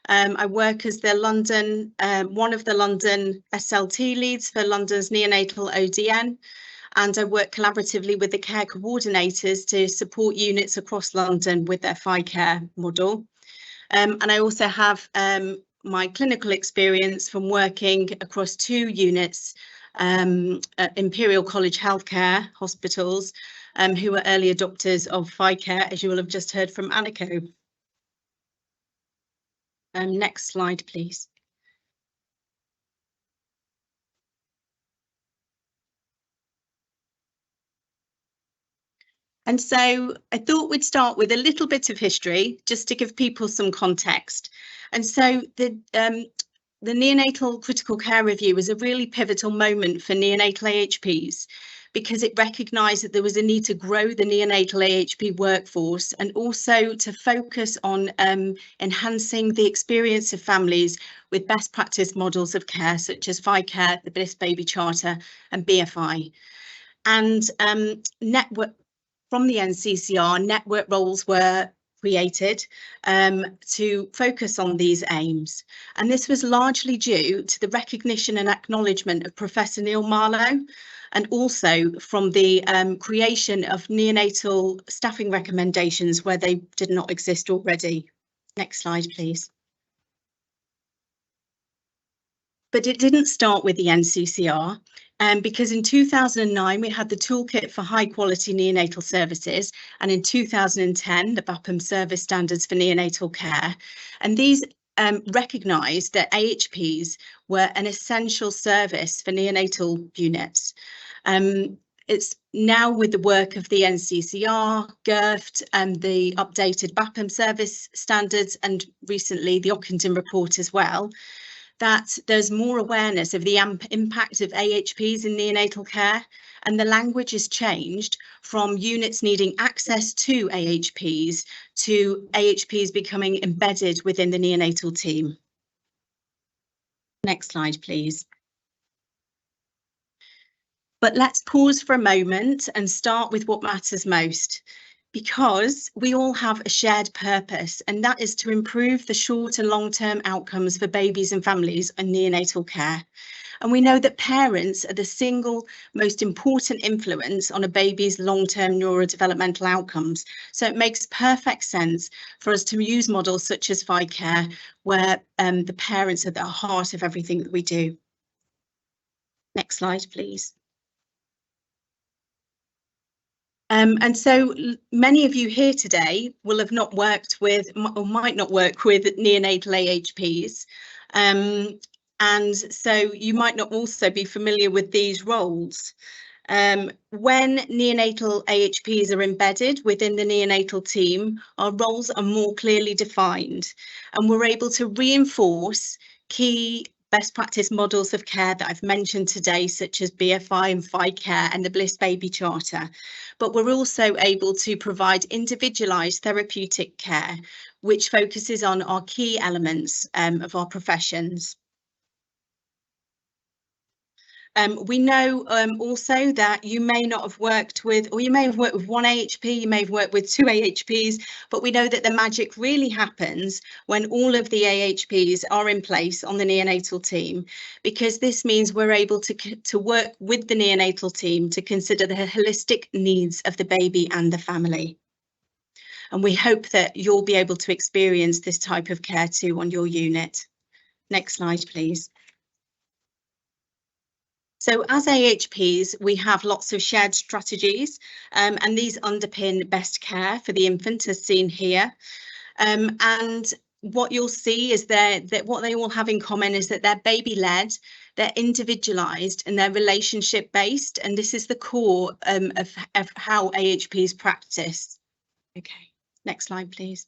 I work as the one of the London SLT leads for London's neonatal ODN. And I work collaboratively with the care coordinators to support units across London with their FICare model. And I also have my clinical experience from working across 2 units at Imperial College Healthcare hospitals, who are early adopters of FICare, as you will have just heard from Annika. Next slide, please. And so I thought we'd start with a little bit of history, just to give people some context. And so the neonatal critical care review was a really pivotal moment for neonatal AHPs, because it recognised that there was a need to grow the neonatal AHP workforce and also to focus on enhancing the experience of families with best practice models of care, such as FICare, the Bliss Baby Charter and BFI. And from the NCCR, network roles were created to focus on these aims. And this was largely due to the recognition and acknowledgement of Professor Neil Marlowe, and also from the creation of neonatal staffing recommendations where they did not exist already. Next slide, please. But it didn't start with the NCCR, because in 2009 we had the Toolkit for High Quality Neonatal Services, and in 2010 the BAPM Service Standards for Neonatal Care, and these recognised that AHPs were an essential service for neonatal units. It's now with the work of the NCCR, GIRFT and the updated BAPM Service Standards, and recently the Ockenden report as well, that there's more awareness of the impact of AHPs in neonatal care, and the language has changed from units needing access to AHPs to AHPs becoming embedded within the neonatal team. Next slide, please. But let's pause for a moment and start with what matters most, because we all have a shared purpose, and that is to improve the short and long-term outcomes for babies and families in neonatal care. And we know that parents are the single most important influence on a baby's long-term neurodevelopmental outcomes. So it makes perfect sense for us to use models such as FICare, where the parents are at the heart of everything that we do. Next slide, please. And so many of you here today will have not worked with, or might not work with, neonatal AHPs. And so you might not also be familiar with these roles. When neonatal AHPs are embedded within the neonatal team, our roles are more clearly defined, and we're able to reinforce key best practice models of care that I've mentioned today, such as BFI and FICare and the Bliss Baby Charter. But we're also able to provide individualised therapeutic care, which focuses on our key elements of our professions. We know also that you may not have worked with, or you may have worked with one AHP, you may have worked with two AHPs, but we know that the magic really happens when all of the AHPs are in place on the neonatal team, because this means we're able to work with the neonatal team to consider the holistic needs of the baby and the family. And we hope that you'll be able to experience this type of care too on your unit. Next slide, please. So as AHPs, we have lots of shared strategies, and these underpin best care for the infant as seen here. And what you'll see is that what they all have in common is that they're baby-led, they're individualised and they're relationship-based. And this is the core of how AHPs practice. Okay, next slide, please.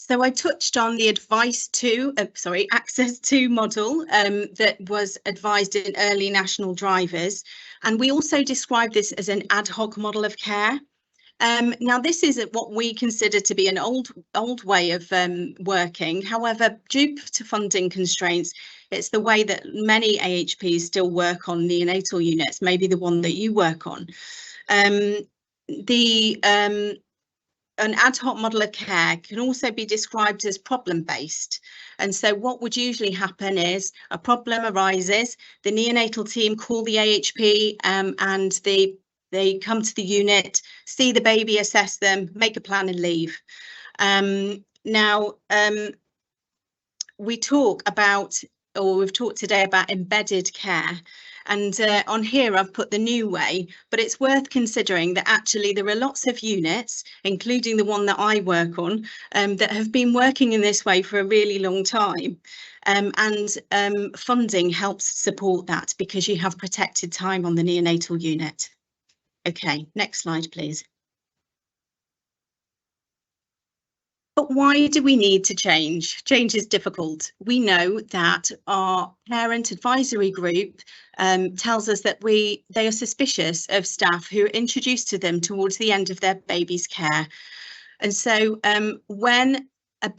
So I touched on the access to model that was advised in early national drivers, and we also describe this as an ad hoc model of care. Now this is what we consider to be an old way of working. However, due to funding constraints, it's the way that many AHPs still work on neonatal units, maybe the one that you work on. An ad hoc model of care can also be described as problem-based. And so what would usually happen is a problem arises, the neonatal team call the AHP and they come to the unit, see the baby, assess them, make a plan and leave. We've talked today about embedded care. And on here, I've put the new way, but it's worth considering that actually there are lots of units, including the one that I work on, that have been working in this way for a really long time. Funding helps support that because you have protected time on the neonatal unit. Okay, next slide, please. But why do we need to change? Change is difficult. We know that our parent advisory group tells us that they are suspicious of staff who are introduced to them towards the end of their baby's care. And so when a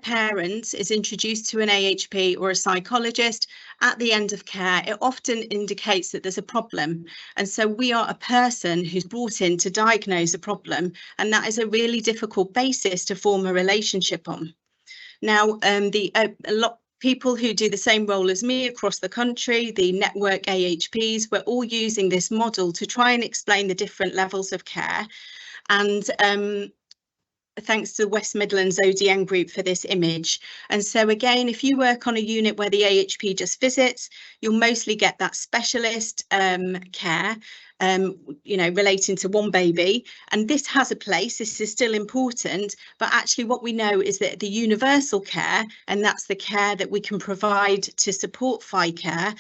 parent is introduced to an AHP or a psychologist at the end of care, it often indicates that there's a problem. And so we are a person who's brought in to diagnose a problem, and that is a really difficult basis to form a relationship on. Now, a lot people who do the same role as me across the country, the network AHPs, we're all using this model to try and explain the different levels of care. And thanks to the West Midlands ODN group for this image. And so again, if you work on a unit where the AHP just visits, you'll mostly get that specialist care, relating to one baby. And this has a place, this is still important, but actually what we know is that the universal care, and that's the care that we can provide to support FICare,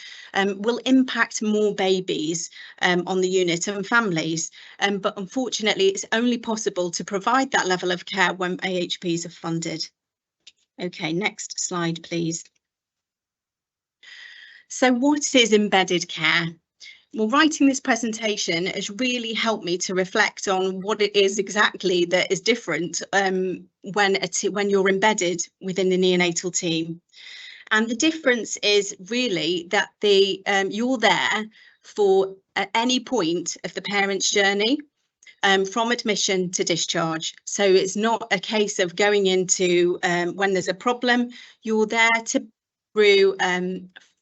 will impact more babies on the unit and families. But unfortunately, it's only possible to provide that level of care when AHPs are funded. Okay, next slide, please. So what is embedded care? Well, writing this presentation has really helped me to reflect on what it is exactly that is different when you're embedded within the neonatal team. And the difference is really that you're there for at any point of the parent's journey, from admission to discharge. So it's not a case of going into when there's a problem. You're there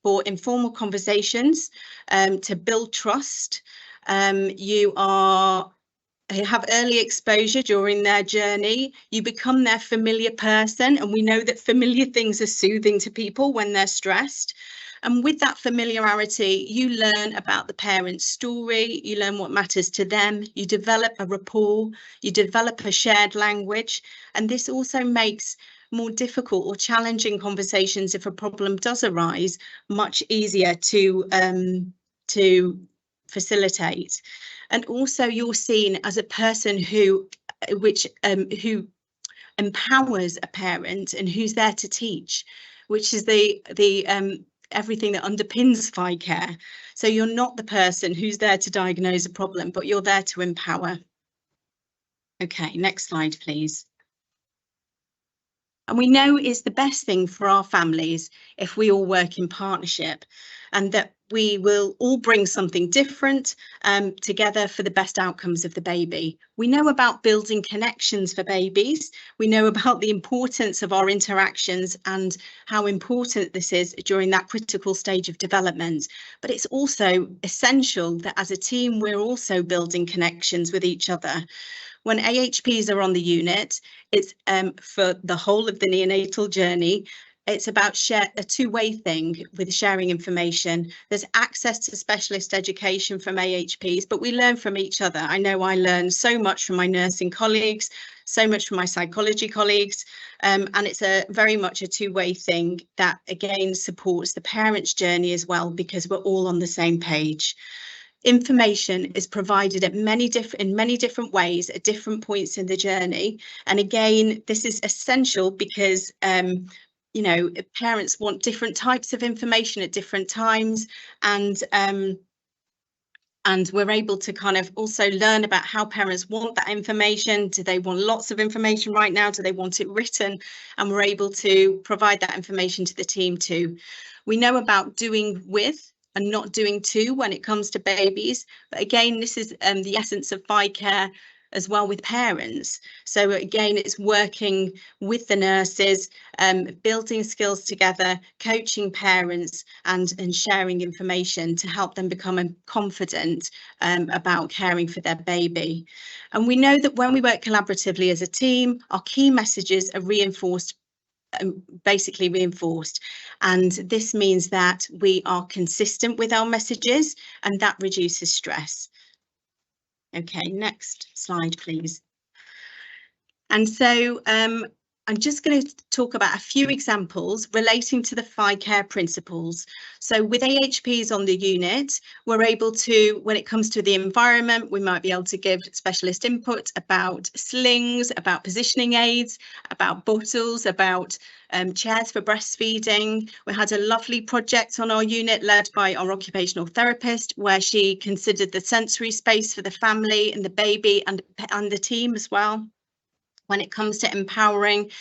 for informal conversations, to build trust. You have early exposure during their journey. You become their familiar person, and we know that familiar things are soothing to people when they're stressed. And with that familiarity, you learn about the parent's story, you learn what matters to them, you develop a rapport, you develop a shared language, and this also makes more difficult or challenging conversations, if a problem does arise, much easier to facilitate. And also you're seen as a person who empowers a parent and who's there to teach, which is the everything that underpins FICare. So you're not the person who's there to diagnose a problem, but you're there to empower. Okay, next slide, please. And we know it's the best thing for our families if we all work in partnership, and that we will all bring something different together for the best outcomes of the baby. We know about building connections for babies. We know about the importance of our interactions and how important this is during that critical stage of development. But it's also essential that as a team, we're also building connections with each other. When AHPs are on the unit, it's for the whole of the neonatal journey. It's about a two-way thing with sharing information. There's access to specialist education from AHPs, but we learn from each other. I know I learn so much from my nursing colleagues, so much from my psychology colleagues, and it's very much a two-way thing that again supports the parent's journey as well, because we're all on the same page. Information is provided in many different ways at different points in the journey, and again this is essential because you know, parents want different types of information at different times, and we're able to kind of also learn about how parents want that information. Do they want lots of information right now? Do they want it written? And we're able to provide that information to the team too. We know about doing with and not doing to when it comes to babies. But again, this is the essence of FICare as well with parents. So again, it's working with the nurses, building skills together, coaching parents and sharing information to help them become confident about caring for their baby. And we know that when we work collaboratively as a team, our key messages are basically reinforced, and this means that we are consistent with our messages, and that reduces stress. Okay, next slide, please. And so I'm just going to talk about a few examples relating to the FICare principles. So with AHPs on the unit, we're able to, when it comes to the environment, we might be able to give specialist input about slings, about positioning aids, about bottles, about chairs for breastfeeding. We had a lovely project on our unit led by our occupational therapist, where she considered the sensory space for the family and the baby and the team as well. When it comes to empowering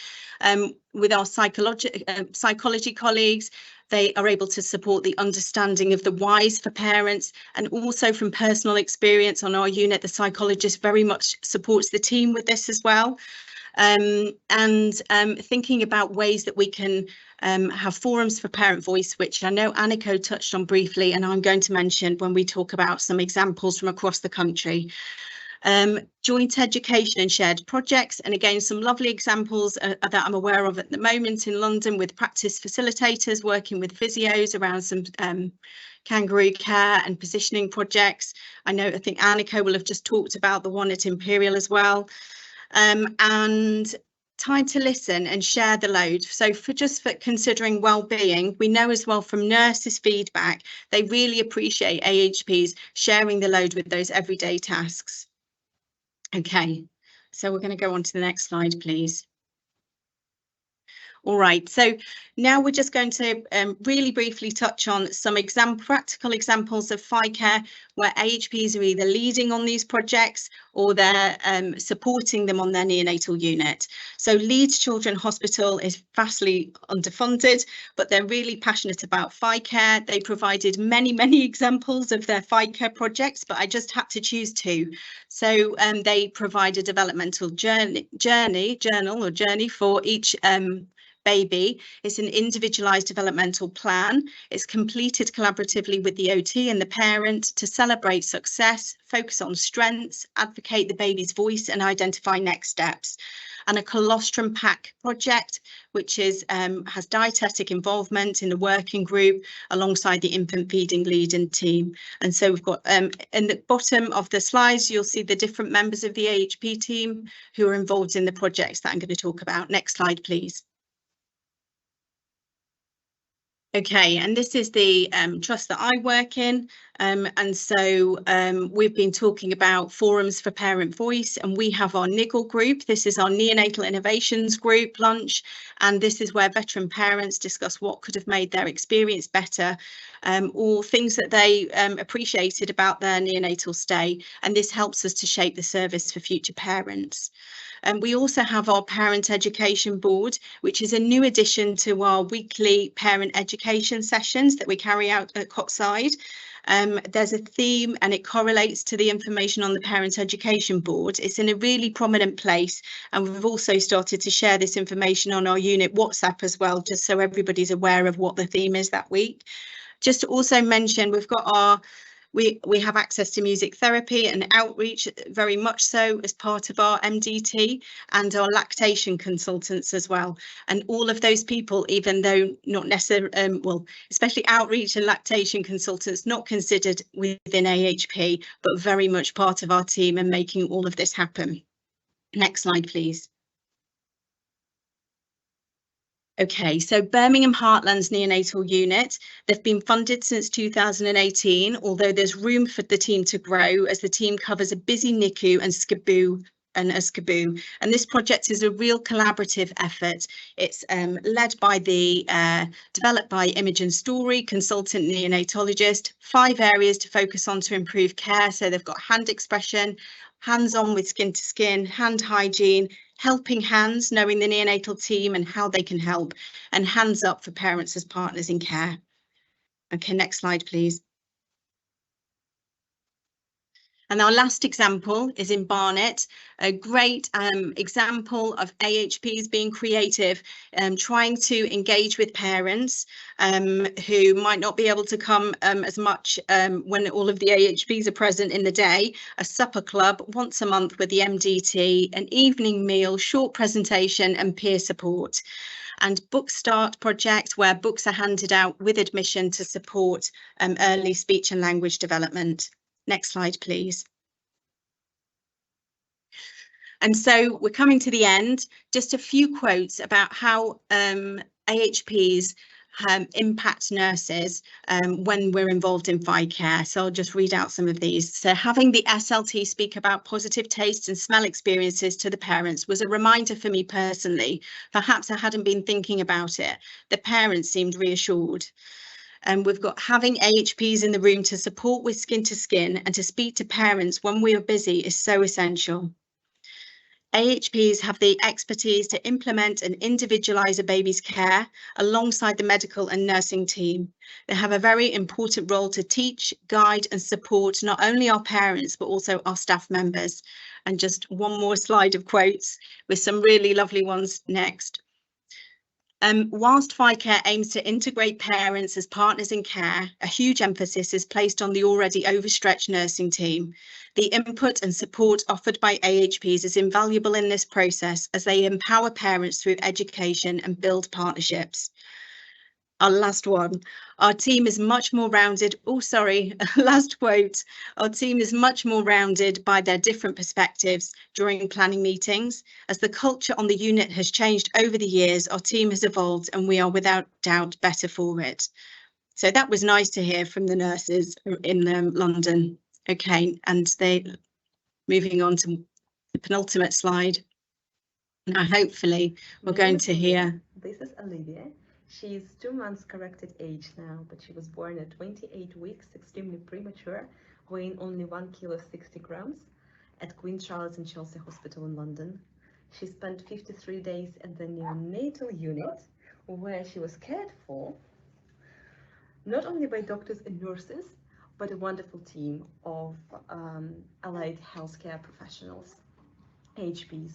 with our psychology colleagues, they are able to support the understanding of the whys for parents, and also from personal experience on our unit, the psychologist very much supports the team with this as well. Thinking about ways that we can have forums for parent voice, which I know Aniko touched on briefly, and I'm going to mention when we talk about some examples from across the country. Joint education and shared projects, and again some lovely examples that I'm aware of at the moment in London with practice facilitators working with physios around some kangaroo care and positioning projects. I think Annika will have just talked about the one at Imperial as well. And time to listen and share the load. So for considering well-being, we know as well from nurses' feedback, they really appreciate AHPs sharing the load with those everyday tasks. Okay, so we're going to go on to the next slide, please. All right, so now we're just going to really briefly touch on some practical examples of FICare where AHPs are either leading on these projects or they're supporting them on their neonatal unit. So Leeds Children's Hospital is vastly underfunded, but they're really passionate about FICare. They provided many examples of their FICare projects, but I just had to choose two. So they provide a developmental journey for each baby. It's an individualised developmental plan. It's completed collaboratively with the OT and the parent to celebrate success, focus on strengths, advocate the baby's voice and identify next steps. And a colostrum pack project, which is has dietetic involvement in the working group alongside the infant feeding lead and team. And so we've got in the bottom of the slides, you'll see the different members of the AHP team who are involved in the projects that I'm going to talk about. Next slide, please. Okay, and this is the trust that I work in, and so we've been talking about forums for parent voice, and we have our NIGGLE group. This is our Neonatal Innovations group lunch, and this is where veteran parents discuss what could have made their experience better, or things that they appreciated about their neonatal stay, and this helps us to shape the service for future parents. And we also have our Parent Education Board, which is a new addition to our weekly parent education sessions that we carry out at Coxside. There's a theme and it correlates to the information on the Parent Education Board. It's in a really prominent place, and we've also started to share this information on our unit WhatsApp as well, just so everybody's aware of what the theme is that week. Just to also mention, we've got our we have access to music therapy and outreach, very much so, as part of our MDT, and our lactation consultants as well. And all of those people, even though not necessarily, well, especially outreach and lactation consultants, not considered within AHP, but very much part of our team and making all of this happen. Next slide, please. Okay, so Birmingham Heartland's neonatal unit, they've been funded since 2018, although there's room for the team to grow as the team covers a busy NICU and SCBU. And this project is a real collaborative effort. It's led by developed by Imogen Story, consultant neonatologist, 5 areas to focus on to improve care. So they've got hand expression, hands-on with skin to skin, hand hygiene, helping hands, knowing the neonatal team and how they can help, and hands up for parents as partners in care. Okay, next slide, please. And our last example is in Barnet, a great example of AHPs being creative, trying to engage with parents who might not be able to come as much when all of the AHPs are present in the day. A supper club once a month with the MDT, an evening meal, short presentation and peer support. And Book Start project, where books are handed out with admission to support early speech and language development. Next slide, please. And so we're coming to the end. Just a few quotes about how AHPs impact nurses when we're involved in FICare. So I'll just read out some of these. So having the SLT speak about positive taste and smell experiences to the parents was a reminder for me personally. Perhaps I hadn't been thinking about it. The parents seemed reassured. And we've got having AHPs in the room to support with skin to skin and to speak to parents when we are busy is so essential. AHPs have the expertise to implement and individualise a baby's care alongside the medical and nursing team. They have a very important role to teach, guide and support not only our parents but also our staff members. And just one more slide of quotes with some really lovely ones next. Whilst FICare aims to integrate parents as partners in care, a huge emphasis is placed on the already overstretched nursing team. The input and support offered by AHPs is invaluable in this process as they empower parents through education and build partnerships. Our last one, our team is much more rounded. Oh, sorry, last quote. Our team is much more rounded by their different perspectives during planning meetings. As the culture on the unit has changed over the years, our team has evolved and we are without doubt better for it. So that was nice to hear from the nurses in London. Okay, and moving on to the penultimate slide. Now, hopefully, we're going to hear. This is Olivia. She's 2 months corrected age now, but she was born at 28 weeks, extremely premature, weighing only 1 kilo 60 grams at Queen Charles and Chelsea Hospital in London. She spent 53 days at the neonatal unit, where she was cared for not only by doctors and nurses, but a wonderful team of allied healthcare professionals, AHPs.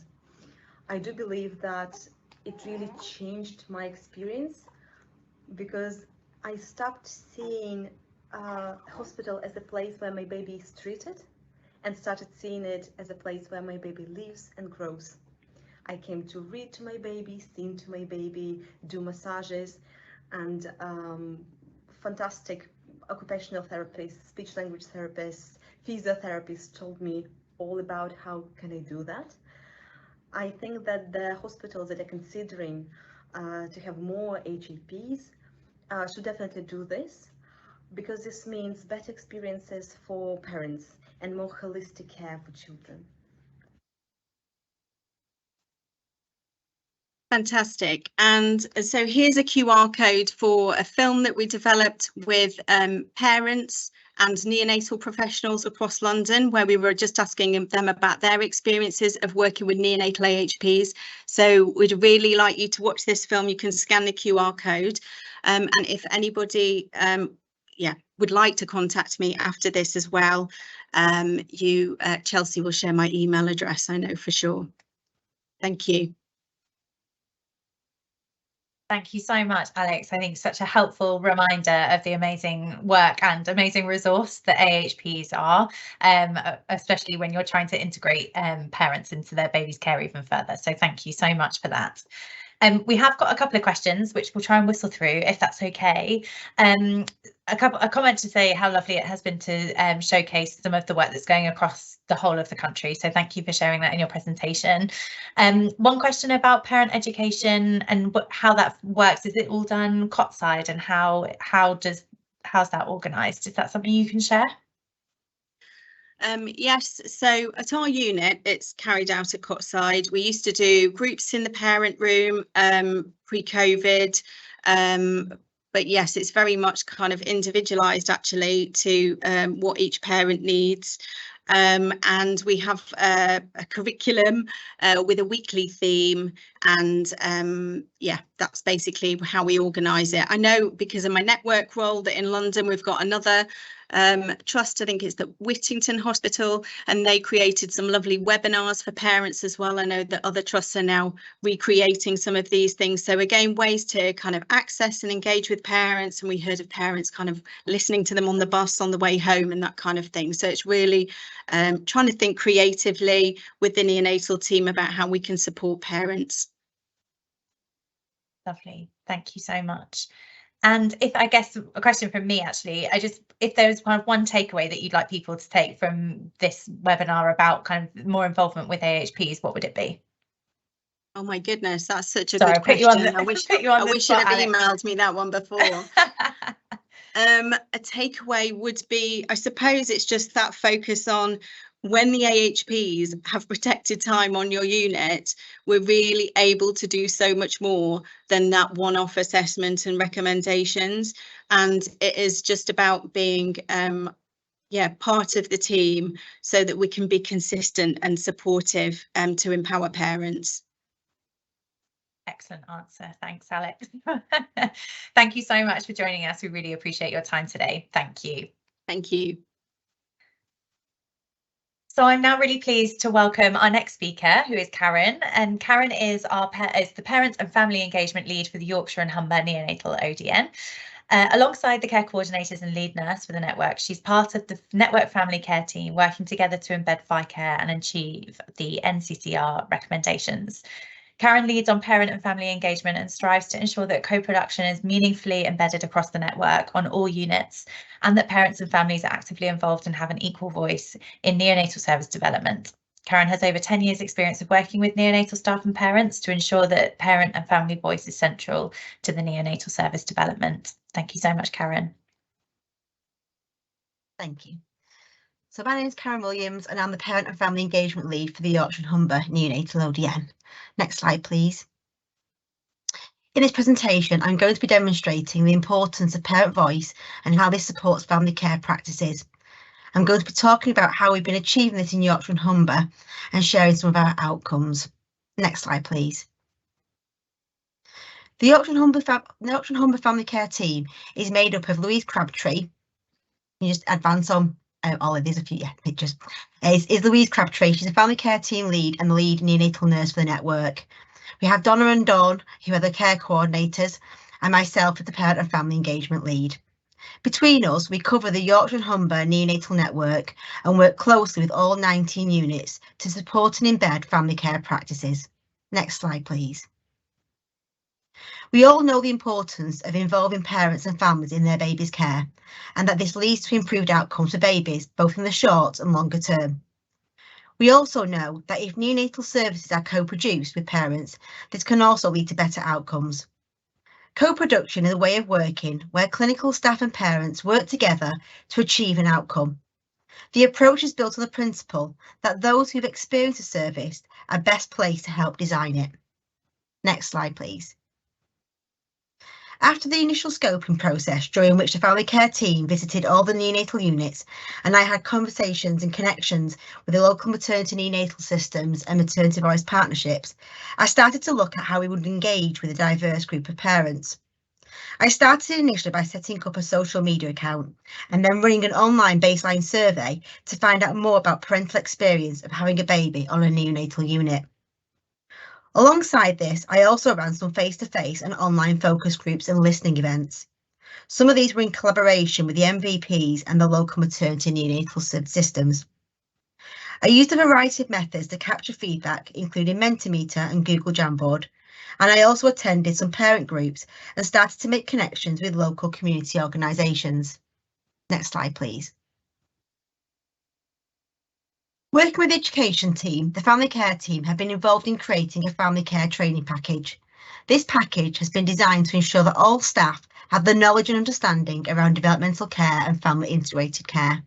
I do believe that it really changed my experience because I stopped seeing a hospital as a place where my baby is treated and started seeing it as a place where my baby lives and grows. I came to read to my baby, sing to my baby, do massages, and fantastic occupational therapists, speech language therapists, physiotherapists told me all about how can I do that. I think that the hospitals that are considering to have more AHPs should definitely do this, because this means better experiences for parents and more holistic care for children. Fantastic. And so here's a QR code for a film that we developed with parents and neonatal professionals across London, where we were just asking them about their experiences of working with neonatal AHPs. So we'd really like you to watch this film. You can scan the QR code. And if anybody would like to contact me after this as well, Chelsea will share my email address, I know for sure. Thank you. Thank you so much, Alex. I think such a helpful reminder of the amazing work and amazing resource that AHPs are, especially when you're trying to integrate parents into their baby's care even further. So thank you so much for that. We have got a couple of questions which we'll try and whistle through if that's okay. A comment to say how lovely it has been to showcase some of the work that's going across the whole of the country. So thank you for sharing that in your presentation. One question about parent education and how that works. Is it all done cot-side, and how's that organised? Is that something you can share? Yes, so at our unit, it's carried out at cot-side. We used to do groups in the parent room pre-COVID, but yes, it's very much kind of individualised actually to what each parent needs. And we have a curriculum with a weekly theme, and yeah, that's basically how we organise it. I know because of my network role that in London we've got another trust, I think it's the Whittington Hospital, and they created some lovely webinars for parents as well. I know that other trusts are now recreating some of these things. So again, ways to kind of access and engage with parents, and we heard of parents kind of listening to them on the bus on the way home and that kind of thing. So it's really trying to think creatively with the neonatal team about how we can support parents. Lovely, thank you so much. And if I guess a question from me actually, if there's kind of one takeaway that you'd like people to take from this webinar about kind of more involvement with AHPs, what would it be? Oh my goodness, that's such a good question. I wish you'd have emailed me that one before. A takeaway would be, I suppose it's just that focus on when the AHPs have protected time on your unit, we're really able to do so much more than that one-off assessment and recommendations. And it is just about being part of the team so that we can be consistent and supportive to empower parents. Excellent answer. Thanks, Alex. Thank you so much for joining us. We really appreciate your time today. Thank you. Thank you. So I'm now really pleased to welcome our next speaker, who is Karen. And Karen is the Parent and Family Engagement Lead for the Yorkshire and Humber Neonatal ODN. Alongside the care coordinators and lead nurse for the network, she's part of the network family care team working together to embed FICare and achieve the NCCR recommendations. Karen leads on parent and family engagement and strives to ensure that co-production is meaningfully embedded across the network on all units, and that parents and families are actively involved and have an equal voice in neonatal service development. Karen has over 10 years experience of working with neonatal staff and parents to ensure that parent and family voice is central to the neonatal service development. Thank you so much, Karen. Thank you. So my name is Karen Williams and I'm the Parent and Family Engagement Lead for the Yorkshire and Humber Neonatal ODN. Next slide, please. In this presentation, I'm going to be demonstrating the importance of parent voice and how this supports family care practices. I'm going to be talking about how we've been achieving this in Yorkshire and Humber and sharing some of our outcomes. Next slide, please. The Yorkshire and Humber Family Care team is made up of Louise Crabtree. You just advance on. Olive, there's a few pictures. Is Louise Crabtree. She's a family care team lead and the lead neonatal nurse for the network. We have Donna and Dawn, who are the care coordinators, and myself as the parent and family engagement lead. Between us, we cover the Yorkshire and Humber neonatal network and work closely with all 19 units to support and embed family care practices. Next slide, please. We all know the importance of involving parents and families in their baby's care, and that this leads to improved outcomes for babies, both in the short and longer term. We also know that if neonatal services are co-produced with parents, this can also lead to better outcomes. Co-production is a way of working where clinical staff and parents work together to achieve an outcome. The approach is built on the principle that those who've experienced a service are best placed to help design it. Next slide, please. After the initial scoping process, during which the family care team visited all the neonatal units, and I had conversations and connections with the local maternity neonatal systems and maternity voice partnerships, I started to look at how we would engage with a diverse group of parents. I started initially by setting up a social media account and then running an online baseline survey to find out more about parental experience of having a baby on a neonatal unit. Alongside this, I also ran some face-to-face and online focus groups and listening events. Some of these were in collaboration with the MVPs and the local maternity neonatal systems. I used a variety of methods to capture feedback, including Mentimeter and Google Jamboard, and I also attended some parent groups and started to make connections with local community organisations. Next slide, please. Working with the education team, the family care team have been involved in creating a family care training package. This package has been designed to ensure that all staff have the knowledge and understanding around developmental care and family integrated care.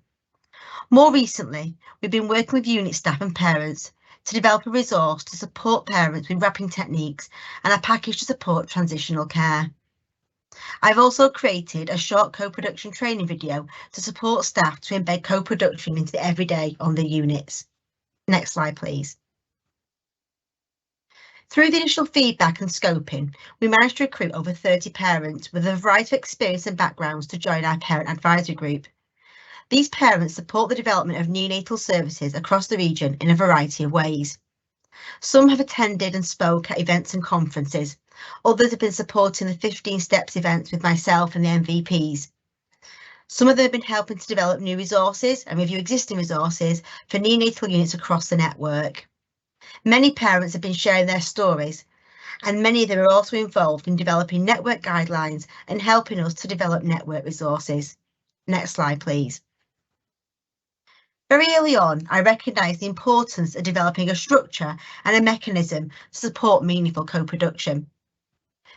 More recently, we've been working with unit staff and parents to develop a resource to support parents with wrapping techniques and a package to support transitional care. I've also created a short co-production training video to support staff to embed co-production into the everyday on the units. Next slide, please. Through the initial feedback and scoping, we managed to recruit over 30 parents with a variety of experience and backgrounds to join our parent advisory group. These parents support the development of neonatal services across the region in a variety of ways. Some have attended and spoke at events and conferences. Others have been supporting the 15 Steps events with myself and the MVPs. Some of them have been helping to develop new resources and review existing resources for neonatal units across the network. Many parents have been sharing their stories, and many of them are also involved in developing network guidelines and helping us to develop network resources. Next slide, please. Very early on, I recognised the importance of developing a structure and a mechanism to support meaningful co-production.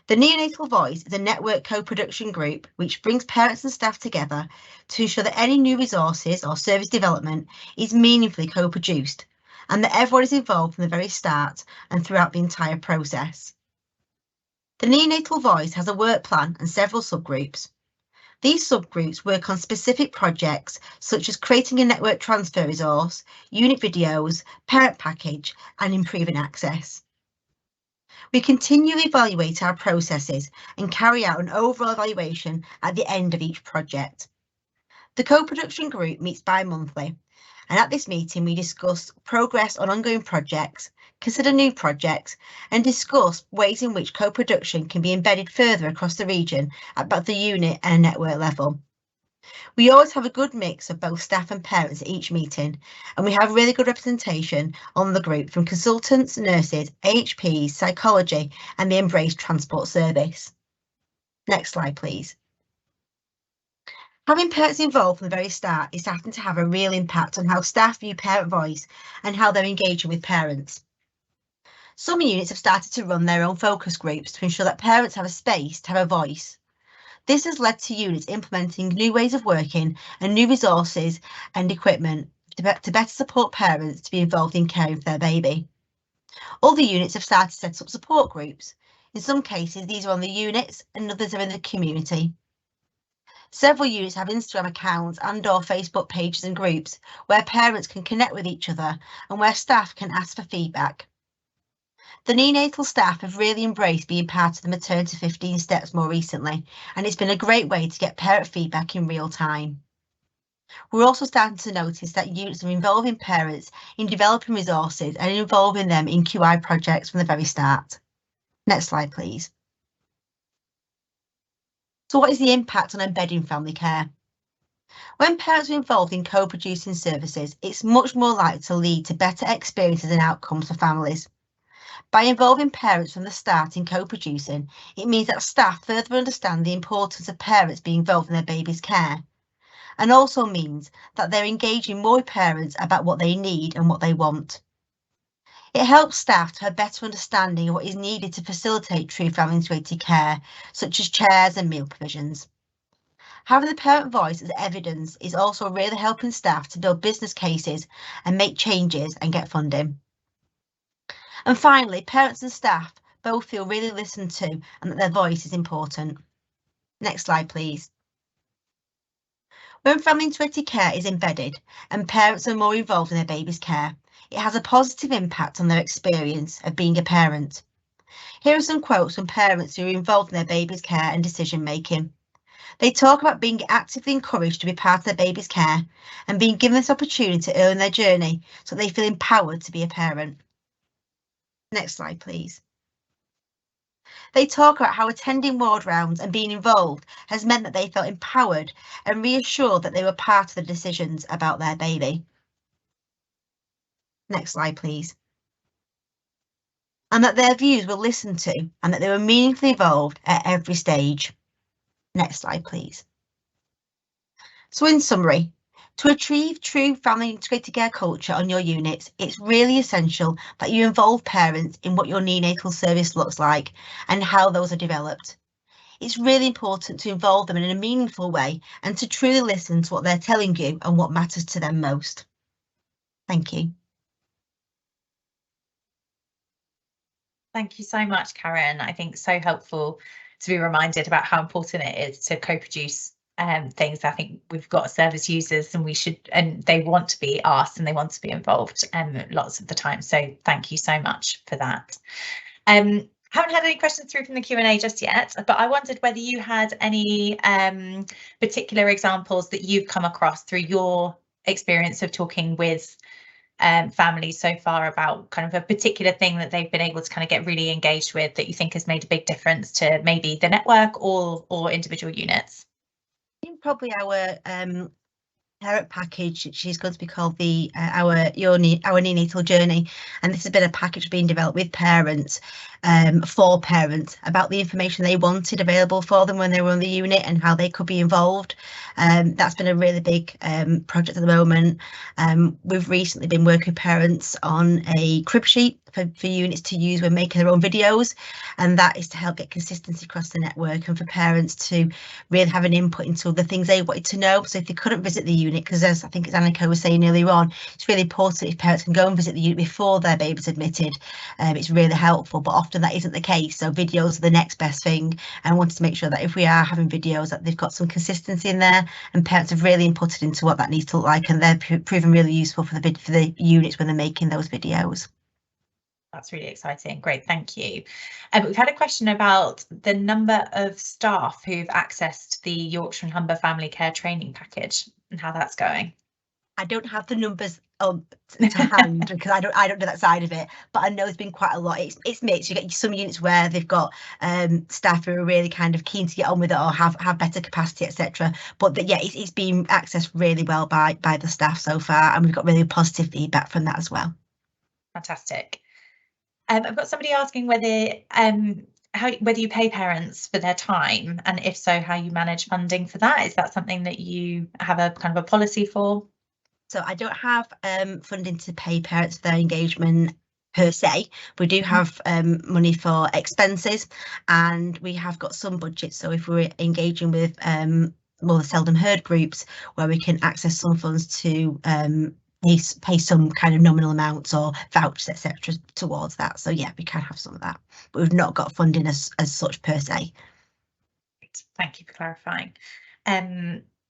The Neonatal Voice is a network co-production group which brings parents and staff together to ensure that any new resources or service development is meaningfully co-produced and that everyone is involved from the very start and throughout the entire process. The Neonatal Voice has a work plan and several subgroups. These subgroups work on specific projects such as creating a network transfer resource, unit videos, parent package, and improving access. We continually evaluate our processes and carry out an overall evaluation at the end of each project. The co-production group meets bi-monthly, and at this meeting we discuss progress on ongoing projects, consider new projects, and discuss ways in which co-production can be embedded further across the region at both the unit and network level. We always have a good mix of both staff and parents at each meeting, and we have really good representation on the group from consultants, nurses, AHPs, psychology, and the Embrace Transport Service. Next slide, please. Having parents involved from the very start is starting to have a real impact on how staff view parent voice and how they're engaging with parents. Some units have started to run their own focus groups to ensure that parents have a space to have a voice. This has led to units implementing new ways of working and new resources and equipment to better support parents to be involved in caring for their baby. Other units have started to set up support groups. In some cases, these are on the units and others are in the community. Several units have Instagram accounts and/or Facebook pages and groups where parents can connect with each other and where staff can ask for feedback. The neonatal staff have really embraced being part of the Maternity 15 Steps more recently, and it's been a great way to get parent feedback in real time. We're also starting to notice that units are involving parents in developing resources and involving them in QI projects from the very start. Next slide, please. So what is the impact on embedding family care? When parents are involved in co-producing services, it's much more likely to lead to better experiences and outcomes for families. By involving parents from the start in co-producing, it means that staff further understand the importance of parents being involved in their baby's care, and also means that they're engaging more with parents about what they need and what they want. It helps staff to have a better understanding of what is needed to facilitate true family integrated care, such as chairs and meal provisions. Having the parent voice as evidence is also really helping staff to build business cases and make changes and get funding. And finally, parents and staff both feel really listened to and that their voice is important. Next slide, please. When family integrated care is embedded and parents are more involved in their baby's care, it has a positive impact on their experience of being a parent. Here are some quotes from parents who are involved in their baby's care and decision making. They talk about being actively encouraged to be part of their baby's care and being given this opportunity early in their journey so they feel empowered to be a parent. Next slide, please. They talk about how attending ward rounds and being involved has meant that they felt empowered and reassured that they were part of the decisions about their baby. Next slide, please. And that their views were listened to and that they were meaningfully involved at every stage. Next slide, please. So in summary, to achieve true family integrated care culture on your units, it's really essential that you involve parents in what your neonatal service looks like and how those are developed. It's really important to involve them in a meaningful way and to truly listen to what they're telling you and what matters to them most. Thank you. Thank you so much, Karen. I think so helpful to be reminded about how important it is to co-produce things. I think we've got service users and they want to be asked and they want to be involved lots of the time. So thank you so much for that. Haven't had any questions through from the Q&A just yet, but I wondered whether you had any particular examples that you've come across through your experience of talking with families so far about kind of a particular thing that they've been able to kind of get really engaged with that you think has made a big difference to maybe the network or individual units. I think probably our parent package, which is going to be called the our neonatal journey, and this has been a package being developed with parents for parents about the information they wanted available for them when they were on the unit and how they could be involved. That's been a really big project at the moment. We've recently been working with parents on a crib sheet for units to use when making their own videos, and that is to help get consistency across the network and for parents to really have an input into the things they wanted to know. So if they couldn't visit the unit, because as I think as Annika was saying earlier on, it's really important if parents can go and visit the unit before their baby's admitted. It's really helpful, but often that isn't the case. So videos are the next best thing, and I wanted to make sure that if we are having videos that they've got some consistency in there, and parents have really inputted into what that needs to look like, and they're proven really useful for the units when they're making those videos. That's really exciting. Great, thank you. We've had a question about the number of staff who've accessed the Yorkshire and Humber Family Care Training Package and how that's going. I don't have the numbers to hand because I don't know that side of it, but I know there's been quite a lot. It's mixed. You get some units where they've got staff who are really kind of keen to get on with it or have better capacity, etc. But yeah, it's been accessed really well by the staff so far, and we've got really positive feedback from that as well. Fantastic. I've got somebody asking whether you pay parents for their time, and if so, how you manage funding for that. Is that something that you have a kind of a policy for? So I don't have funding to pay parents for their engagement per se. We do have money for expenses, and we have got some budget. So if we're engaging with more seldom heard groups, where we can access some funds to pay some kind of nominal amounts or vouchers, etc. towards that. So yeah, we can have some of that, but we've not got funding as such per se. Thank you for clarifying.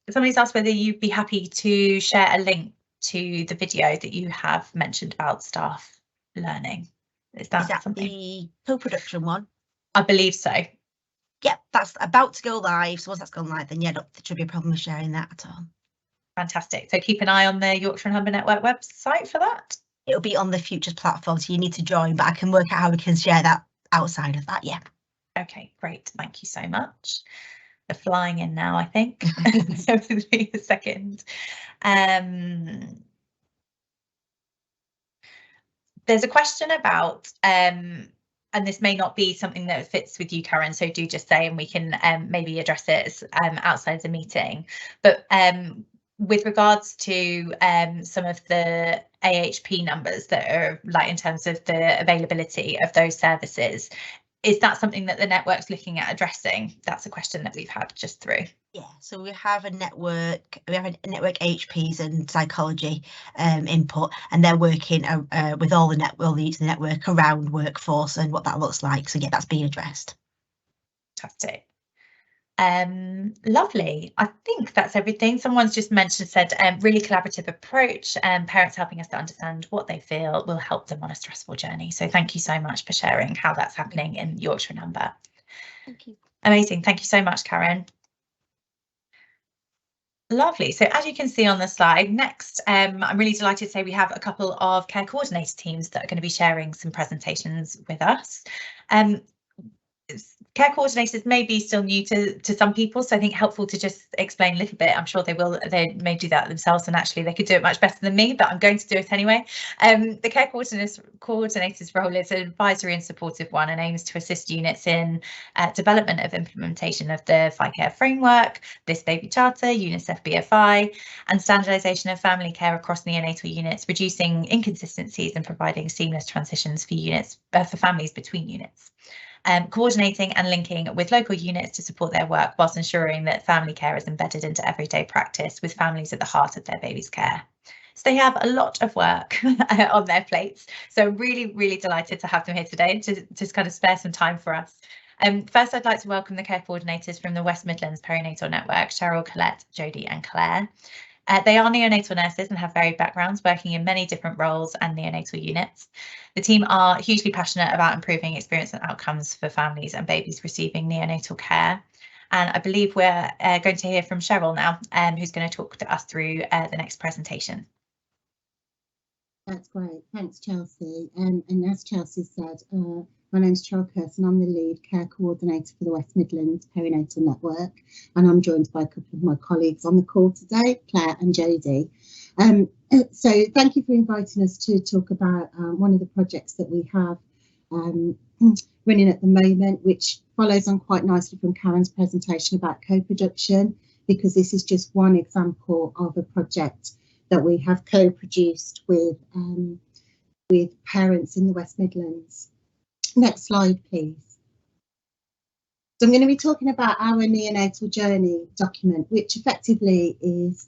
Somebody's asked whether you'd be happy to share a link to the video that you have mentioned about staff learning. Is that something? The co-production one? I believe so. Yeah, that's about to go live. So once that's gone live, then yeah, there should be a problem with sharing that at all. Fantastic. So keep an eye on the Yorkshire and Humber Network website for that. It'll be on the Futures platform, so you need to join, but I can work out how we can share that outside of that. Yeah. Okay, great. Thank you so much. They're flying in now, I think. So give me a second. There's a question about, and this may not be something that fits with you, Karen, so do just say, and we can maybe address it outside the meeting. But with regards to some of the AHP numbers that are like in terms of the availability of those services, is that something that the network's looking at addressing? That's a question that we've had just through. Yeah, so we have a network. We have a network HPs and psychology input, and they're working with all the network around workforce and what that looks like. So yeah, that's being addressed. Fantastic. Lovely. I think that's everything. Someone's just said really collaborative approach, and parents helping us to understand what they feel will help them on a stressful journey. So thank you so much for sharing how that's happening in Yorkshire and Humber. Thank you. Amazing. Thank you so much, Karen. Lovely. So as you can see on the slide, next, I'm really delighted to say we have a couple of care coordinator teams that are going to be sharing some presentations with us. Care coordinators may be still new to some people, so I think helpful to just explain a little bit. I'm sure they may do that themselves, and actually they could do it much better than me, but I'm going to do it anyway. The care coordinator's role is an advisory and supportive one, and aims to assist units in development of implementation of the FICare framework, Bliss Baby Charter, UNICEF BFI, and standardisation of family care across neonatal units, reducing inconsistencies and providing seamless transitions for units for families between units. Coordinating and linking with local units to support their work whilst ensuring that family care is embedded into everyday practice with families at the heart of their baby's care. So they have a lot of work on their plates. So really, really delighted to have them here today to just kind of spare some time for us. First, I'd like to welcome the care coordinators from the West Midlands Perinatal Network, Cheryl, Colette, Jodie and Claire. They are neonatal nurses and have varied backgrounds, working in many different roles and neonatal units. The team are hugely passionate about improving experience and outcomes for families and babies receiving neonatal care. And I believe we're going to hear from Cheryl now, who's going to talk to us through the next presentation. That's great. Thanks, Chelsea. And as Chelsea said, my name's Cheryl Curson. I'm the lead care coordinator for the West Midlands Perinatal Network, and I'm joined by a couple of my colleagues on the call today, Claire and Jodie. So thank you for inviting us to talk about one of the projects that we have running at the moment, which follows on quite nicely from Karen's presentation about co-production, because this is just one example of a project that we have co-produced with parents in the West Midlands. Next slide, please. So I'm going to be talking about our neonatal journey document, which effectively is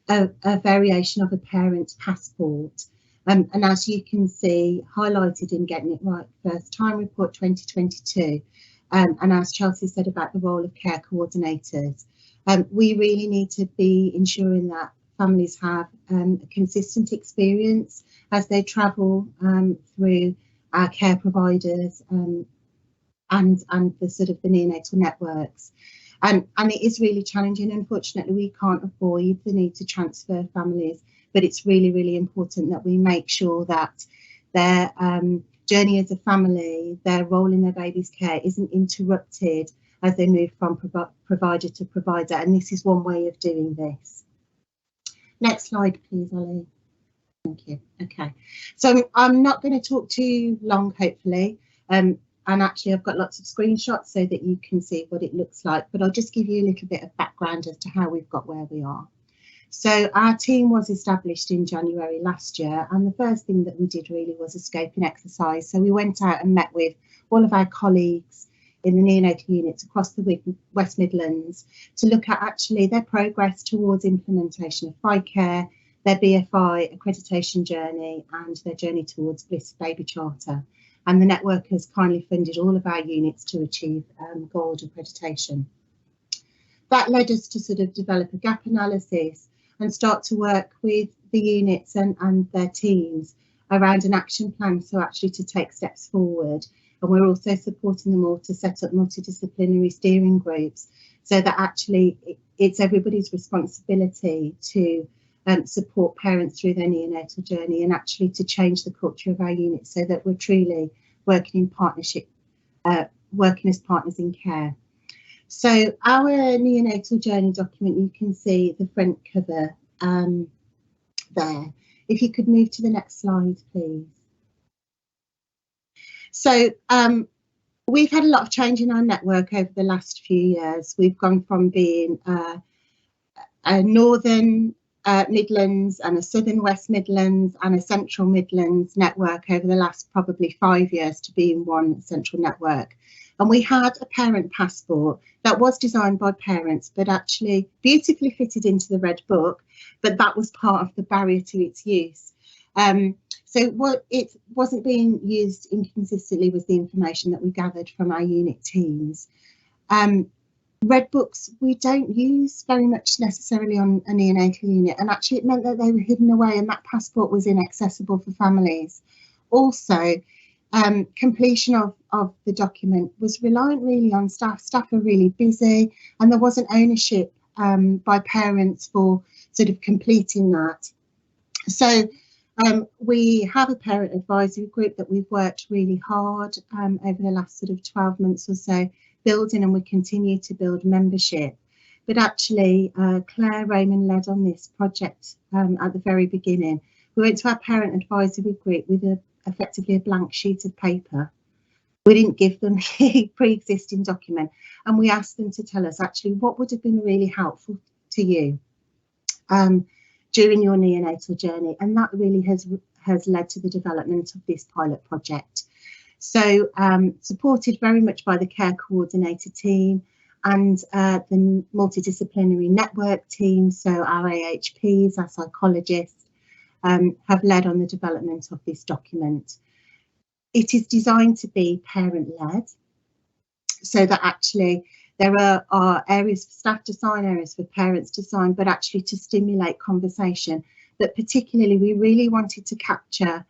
a variation of a parent's passport. And as you can see, highlighted in Getting It Right First Time Report 2022, and as Chelsea said about the role of care coordinators, we really need to be ensuring that families have a consistent experience as they travel through our care providers and the sort of the neonatal networks. And it is really challenging. Unfortunately, we can't avoid the need to transfer families, but it's really, really important that we make sure that their journey as a family, their role in their baby's care isn't interrupted as they move from provider to provider. And this is one way of doing this. Next slide, please, Ollie. Thank you. Okay, so I'm not going to talk too long, hopefully. And actually, I've got lots of screenshots so that you can see what it looks like, but I'll just give you a little bit of background as to how we've got where we are. So our team was established in January last year, and the first thing that we did really was a scoping exercise. So we went out and met with all of our colleagues in the neonatal units across the West Midlands to look at actually their progress towards implementation of FICare, their BFI accreditation journey and their journey towards Bliss Baby Charter. And the network has kindly funded all of our units to achieve gold accreditation. That led us to sort of develop a gap analysis and start to work with the units and their teams around an action plan, so actually to take steps forward. And we're also supporting them all to set up multidisciplinary steering groups so that actually it's everybody's responsibility to support parents through their neonatal journey and actually to change the culture of our units so that we're truly working in partnership, working as partners in care. So our neonatal journey document, you can see the front cover there. If you could move to the next slide, please. So we've had a lot of change in our network over the last few years. We've gone from being a northern Midlands and a southern West Midlands and a central Midlands network over the last probably 5 years to be in one central network. And we had a parent passport that was designed by parents, but actually beautifully fitted into the Red Book, but that was part of the barrier to its use. So what it wasn't being used inconsistently was the information that we gathered from our unit teams. Red books we don't use very much necessarily on a neonatal unit, and actually it meant that they were hidden away and that passport was inaccessible for families. Also, completion of the document was reliant really on staff. Staff are really busy and there wasn't ownership by parents for sort of completing that. So we have a parent advisory group that we've worked really hard over the last sort of 12 months or so building, and we continue to build membership. But actually Claire Raymond led on this project at the very beginning. We went to our parent advisory group with effectively a blank sheet of paper. We didn't give them a pre-existing document, and we asked them to tell us actually what would have been really helpful to you during your neonatal journey, and that really has led to the development of this pilot project. So supported very much by the care coordinator team and the multidisciplinary network team, so our AHPs, our psychologists have led on the development of this document. It is designed to be parent-led, so that actually there are areas for staff to sign, areas for parents to sign, but actually to stimulate conversation. But particularly we really wanted to capture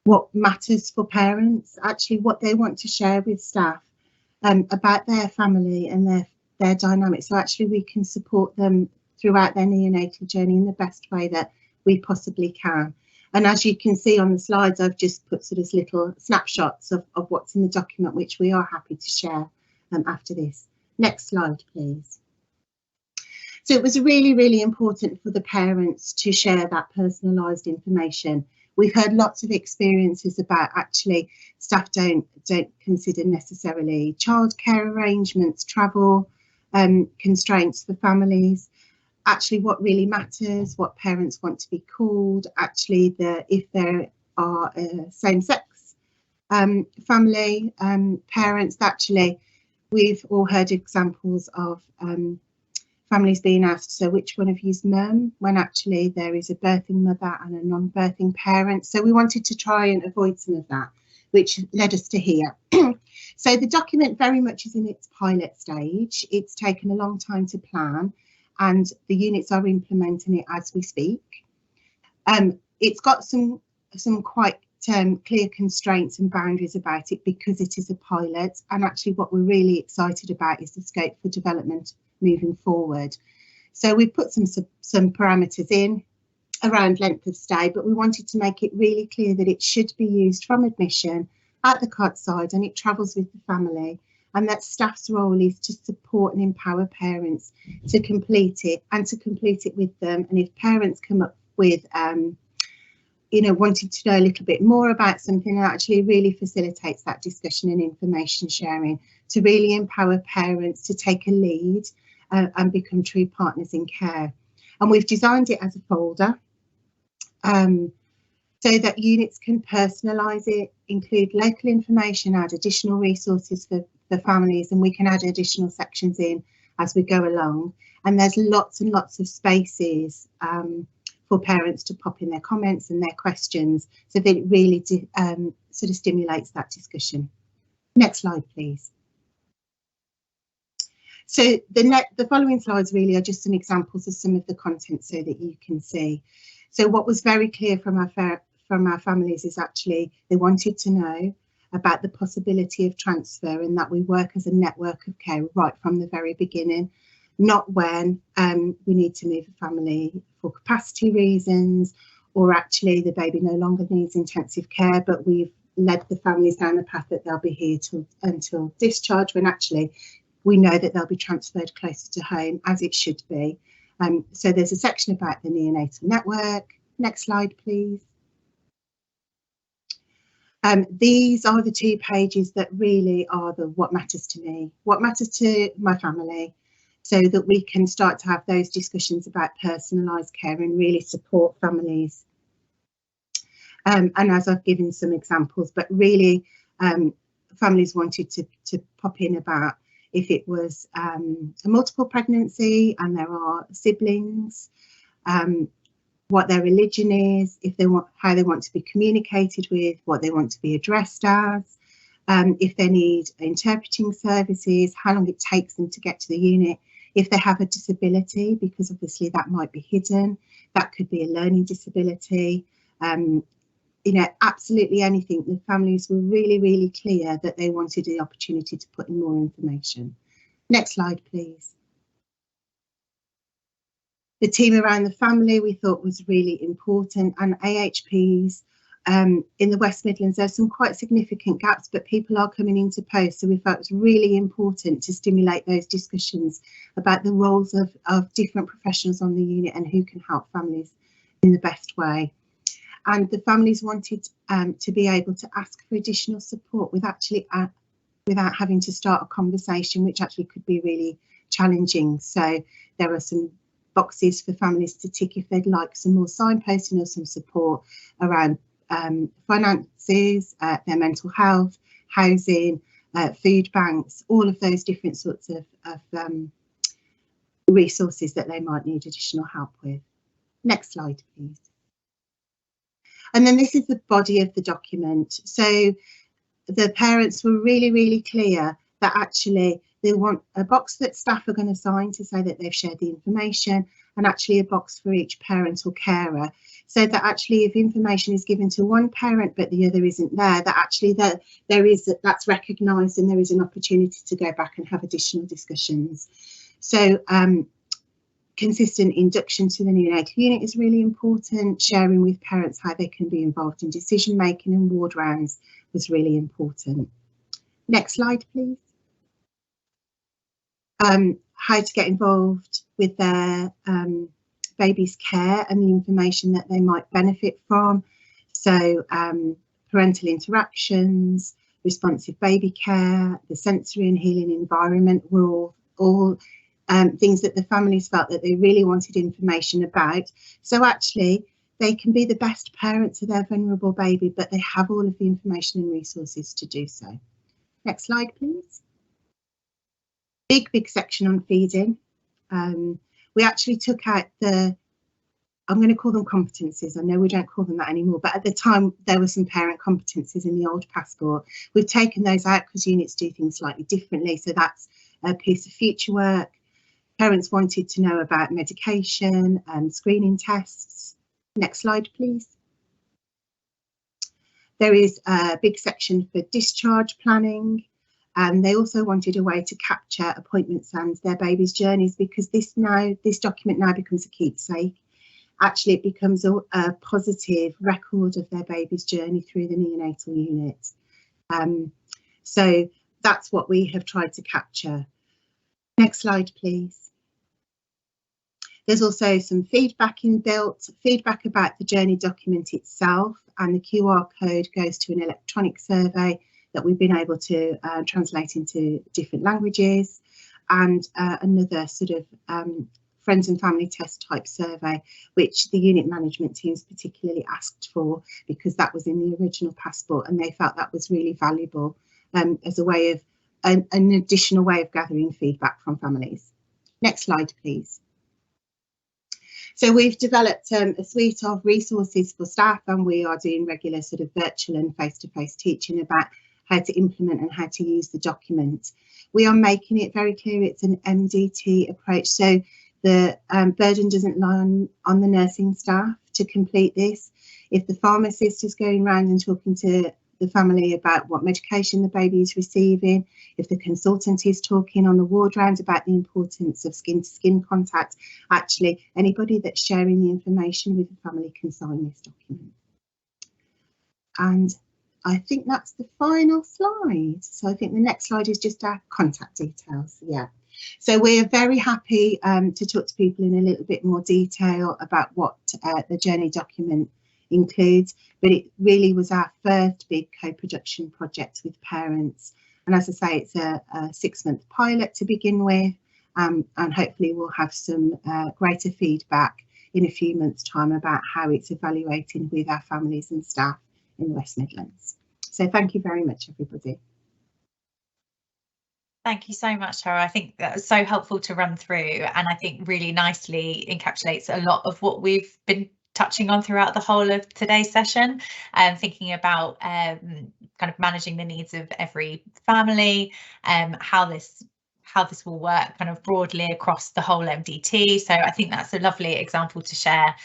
what matters for parents, actually what they want to share with staff about their family and their dynamics. So actually we can support them throughout their neonatal journey in the best way that we possibly can. And as you can see on the slides, I've just put sort of little snapshots of what's in the document, which we are happy to share after this. Next slide, please. So it was really, really important for the parents to share that personalised information. We've heard lots of experiences about actually staff don't consider necessarily childcare arrangements, travel constraints for families. Actually what really matters, what parents want to be called, actually if there are same-sex family parents, actually we've all heard examples of families being asked, so which one of you's mum, when actually there is a birthing mother and a non-birthing parent. So we wanted to try and avoid some of that, which led us to here. So the document very much is in its pilot stage. It's taken a long time to plan and the units are implementing it as we speak. It's got some quite clear constraints and boundaries about it because it is a pilot, and actually what we're really excited about is the scope for development moving forward. So we put some parameters in around length of stay, but we wanted to make it really clear that it should be used from admission at the cot side and it travels with the family, and that staff's role is to support and empower parents to complete it and to complete it with them. And if parents come up with wanting to know a little bit more about something, that actually really facilitates that discussion and information sharing to really empower parents to take a lead and become true partners in care. And we've designed it as a folder so that units can personalise it, include local information, add additional resources for the families, and we can add additional sections in as we go along. And there's lots and lots of spaces for parents to pop in their comments and their questions, so that it really sort of stimulates that discussion. Next slide, please. So the following slides really are just some examples of some of the content so that you can see. So what was very clear from our families is actually they wanted to know about the possibility of transfer and that we work as a network of care right from the very beginning, not when we need to move a family for capacity reasons, or actually the baby no longer needs intensive care, but we've led the families down the path that they'll be here until discharge, when actually we know that they'll be transferred closer to home, as it should be. So there's a section about the neonatal network. Next slide, please. These are the 2 pages that really are what matters to me, what matters to my family. so that we can start to have those discussions about personalised care and really support families. And as I've given some examples, but really families wanted to pop in about if it was a multiple pregnancy and there are siblings, what their religion is, if they want, how they want to be communicated with, what they want to be addressed as, if they need interpreting services, how long it takes them to get to the unit, if they have a disability, because obviously that might be hidden, that could be a learning disability, you know, absolutely anything. The families were really, really clear that they wanted the opportunity to put in more information. Next slide, please. The team around the family we thought was really important, and AHPs in the West Midlands, there's some quite significant gaps, but people are coming into post, so we felt it was really important to stimulate those discussions about the roles of different professionals on the unit and who can help families in the best way. And the families wanted to be able to ask for additional support without having to start a conversation, which actually could be really challenging. So there are some boxes for families to tick if they'd like some more signposting or some support around finances, their mental health, housing, food banks, all of those different sorts of resources that they might need additional help with. Next slide, please. And then this is the body of the document. So the parents were really, really clear that actually they want a box that staff are going to sign to say that they've shared the information, and actually a box for each parent or carer, so that actually if information is given to one parent but the other isn't there, that actually that's recognised and there is an opportunity to go back and have additional discussions. So consistent induction to the neonatal unit is really important. Sharing with parents how they can be involved in decision making and ward rounds was really important. Next slide, please. How to get involved with their baby's care and the information that they might benefit from. So parental interactions, responsive baby care, the sensory and healing environment were all things that the families felt that they really wanted information about. So actually they can be the best parent to their vulnerable baby, but they have all of the information and resources to do so. Next slide, please. Big section on feeding. We actually took out I'm going to call them competencies. I know we don't call them that anymore, but at the time there were some parent competencies in the old passport. We've taken those out because units do things slightly differently. So that's a piece of future work. Parents wanted to know about medication and screening tests. Next slide, please. There is a big section for discharge planning. And they also wanted a way to capture appointments and their baby's journeys, because this document now becomes a keepsake. Actually, it becomes a positive record of their baby's journey through the neonatal unit. So that's what we have tried to capture. Next slide, please. There's also some feedback inbuilt, feedback about the journey document itself, and the QR code goes to an electronic survey that we've been able to translate into different languages, and another sort of friends and family test type survey, which the unit management teams particularly asked for because that was in the original passport and they felt that was really valuable as a way of an additional way of gathering feedback from families. Next slide, please. So we've developed a suite of resources for staff, and we are doing regular sort of virtual and face-to-face teaching about how to implement and how to use the document. We are making it very clear it's an MDT approach, so the burden doesn't lie on the nursing staff to complete this. If the pharmacist is going around and talking to the family about what medication the baby is receiving, if the consultant is talking on the ward round about the importance of skin-to-skin contact, actually anybody that's sharing the information with the family can sign this document. And I think that's the final slide. So I think the next slide is just our contact details. Yeah. So we're very happy to talk to people in a little bit more detail about what the journey document includes, but it really was our first big co-production project with parents. And as I say, it's a 6-month pilot to begin with, and hopefully we'll have some greater feedback in a few months' time about how it's evaluating with our families and staff in the West Midlands. So thank you very much, everybody. Thank you so much, Tara. I think that was so helpful to run through, and I think really nicely encapsulates a lot of what we've been touching on throughout the whole of today's session, and thinking about kind of managing the needs of every family, how this will work kind of broadly across the whole MDT. So I think that's a lovely example to share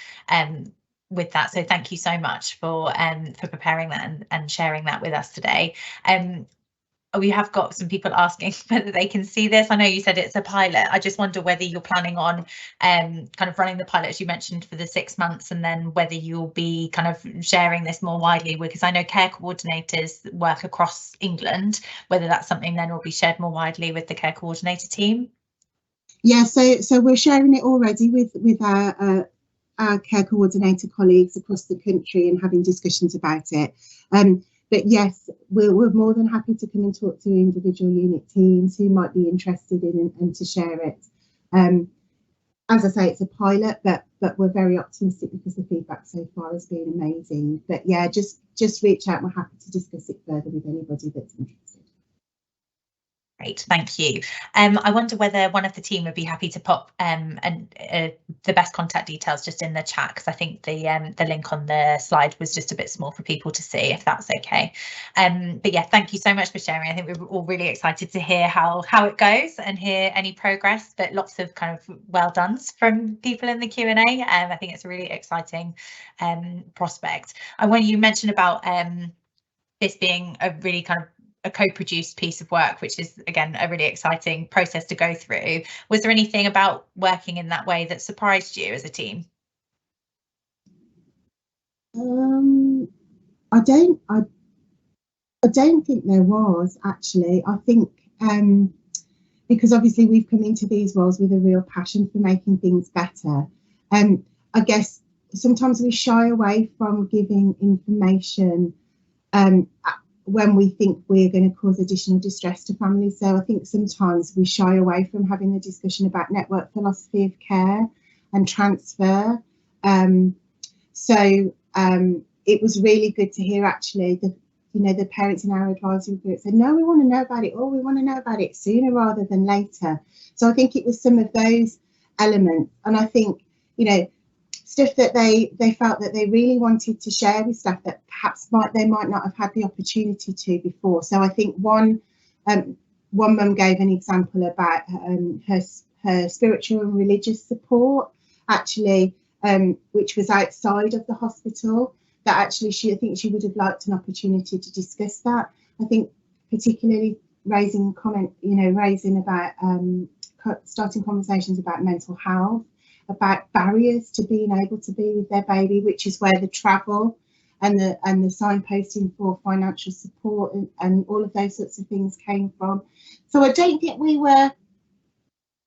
with that. So thank you so much for preparing that and sharing that with us today. We have got some people asking whether they can see this. I know you said it's a pilot. I just wonder whether you're planning on kind of running the pilot, as you mentioned, for the 6 months, and then whether you'll be kind of sharing this more widely, because I know care coordinators work across England, whether that's something then will be shared more widely with the care coordinator team. Yeah, so we're sharing it already with our care coordinator colleagues across the country and having discussions about it. But yes, we're more than happy to come and talk to individual unit teams who might be interested in and to share it. As I say, it's a pilot, but we're very optimistic because the feedback so far has been amazing. But yeah, just reach out. We're happy to discuss it further with anybody that's interested. Great, thank you. I wonder whether one of the team would be happy to pop the best contact details just in the chat, because I think the link on the slide was just a bit small for people to see, if that's okay. But yeah, thank you so much for sharing. I think we're all really excited to hear how it goes and hear any progress, but lots of kind of well dones from people in the Q&A. I think it's a really exciting prospect. And when you mentioned about this being a really kind of a co-produced piece of work, which is again a really exciting process to go through, was there anything about working in that way that surprised you as a team? I don't think there was, actually. I think because obviously we've come into these roles with a real passion for making things better. I guess sometimes we shy away from giving information when we think we're going to cause additional distress to families. So I think sometimes we shy away from having the discussion about network philosophy of care and transfer. So it was really good to hear actually the parents in our advisory group said, no, we want to know about it, or we want to know about it sooner rather than later. So I think it was some of those elements, and I think stuff that they felt that they really wanted to share with staff that perhaps they might not have had the opportunity to before. So I think one mum gave an example about her spiritual and religious support, actually, which was outside of the hospital, that actually I think she would have liked an opportunity to discuss that. I think particularly raising about starting conversations about mental health, about barriers to being able to be with their baby, which is where the travel and the signposting for financial support and all of those sorts of things came from. So I don't think we were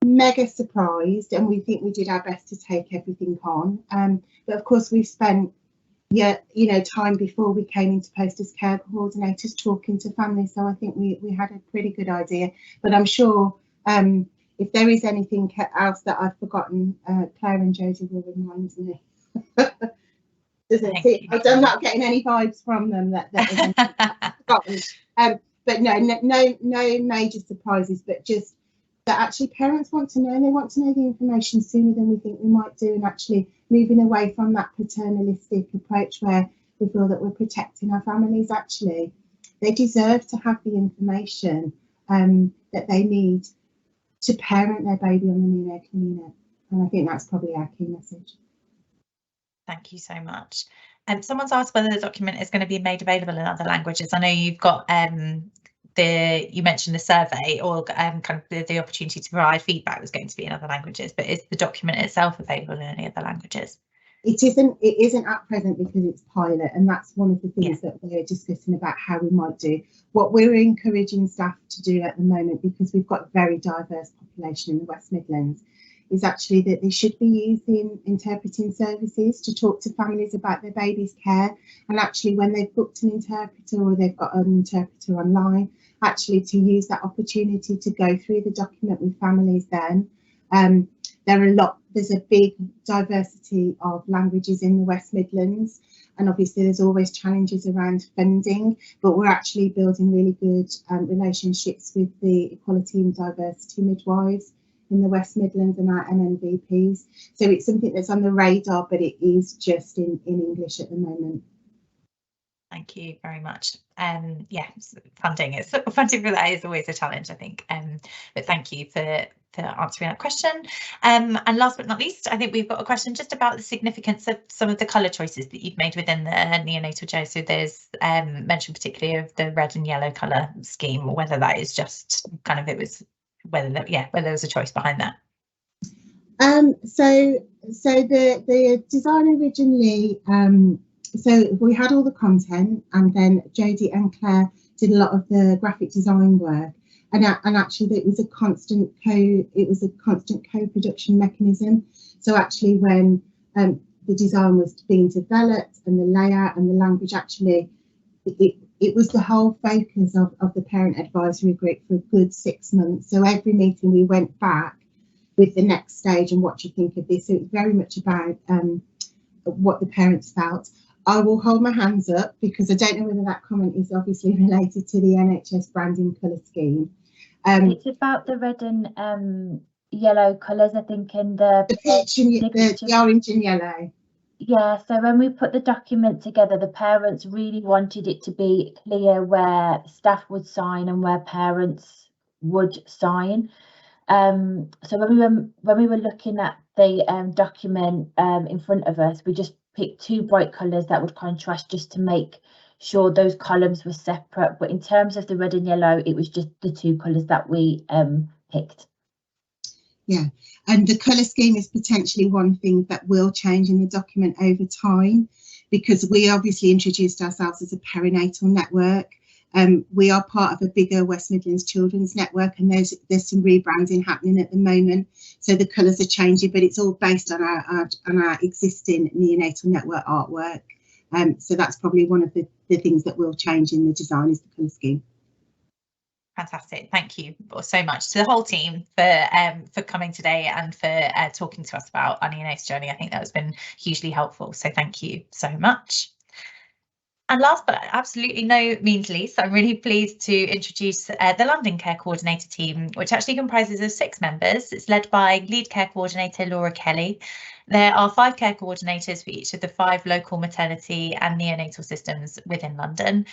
mega surprised, and we think we did our best to take everything on. But of course we've spent time before we came into post as care coordinators talking to families, so I think we had a pretty good idea. But I'm sure if there is anything else that I've forgotten, Claire and Josie will remind me. I'm not getting any vibes from them that I've forgotten. But no major surprises, but just that actually parents want to know, and they want to know the information sooner than we think we might do, and actually moving away from that paternalistic approach where we feel that we're protecting our families. Actually, they deserve to have the information that they need to parent their baby on the neonatal unit, and I think that's probably our key message. Thank you so much. Someone's asked whether the document is going to be made available in other languages. I know you've got you mentioned the survey, or kind of the opportunity to provide feedback was going to be in other languages, but is the document itself available in any other languages? It isn't at present because it's pilot, and that's one of the things that we're discussing about how we might do. What we're encouraging staff to do at the moment, because we've got a very diverse population in the West Midlands, is actually that they should be using interpreting services to talk to families about their baby's care. And actually when they've booked an interpreter or they've got an interpreter online, actually to use that opportunity to go through the document with families then. There's a big diversity of languages in the West Midlands, and obviously there's always challenges around funding, but we're actually building really good relationships with the equality and diversity midwives in the West Midlands and our NNVPs. So it's something that's on the radar, but it is just in English at the moment. Thank you very much. Yeah, funding for that is always a challenge, I think. But thank you for answering that question. And last but not least, I think we've got a question just about the significance of some of the colour choices that you've made within the neonatal journey. So there's mention particularly of the red and yellow colour scheme, or whether that is just kind of whether there was a choice behind that. So the design originally, so we had all the content, and then Jodie and Claire did a lot of the graphic design work, and actually it was a constant co-production mechanism. So actually when the design was being developed and the layout and the language, actually it was the whole focus of the parent advisory group for a good 6 months. So every meeting we went back with the next stage and what do you think of this. So it was very much about what the parents felt. I will hold my hands up because I don't know whether that comment is obviously related to the NHS branding colour scheme. It's about the red and yellow colours, I think, in the peach and the orange and yellow. Yeah, so when we put the document together, the parents really wanted it to be clear where staff would sign and where parents would sign. So when we were looking at the document in front of us, we just picked 2 bright colours that would contrast just to make sure those columns were separate. But in terms of the red and yellow, it was just the 2 colours that we picked. Yeah, and the colour scheme is potentially one thing that will change in the document over time, because we obviously introduced ourselves as a perinatal network. We are part of a bigger West Midlands Children's Network, and there's some rebranding happening at the moment. So the colours are changing, but it's all based on our existing neonatal network artwork. So that's probably one of the things that will change in the design is the colour scheme. Fantastic. Thank you so much to the whole team for coming today and for talking to us about our neonatal journey. I think that has been hugely helpful. So thank you so much. And last but absolutely no means least, I'm really pleased to introduce the London Care Coordinator team, which actually comprises of 6 members. It's led by Lead Care Coordinator Laura Kelly. There are 5 care coordinators for each of the 5 local maternity and neonatal systems within London.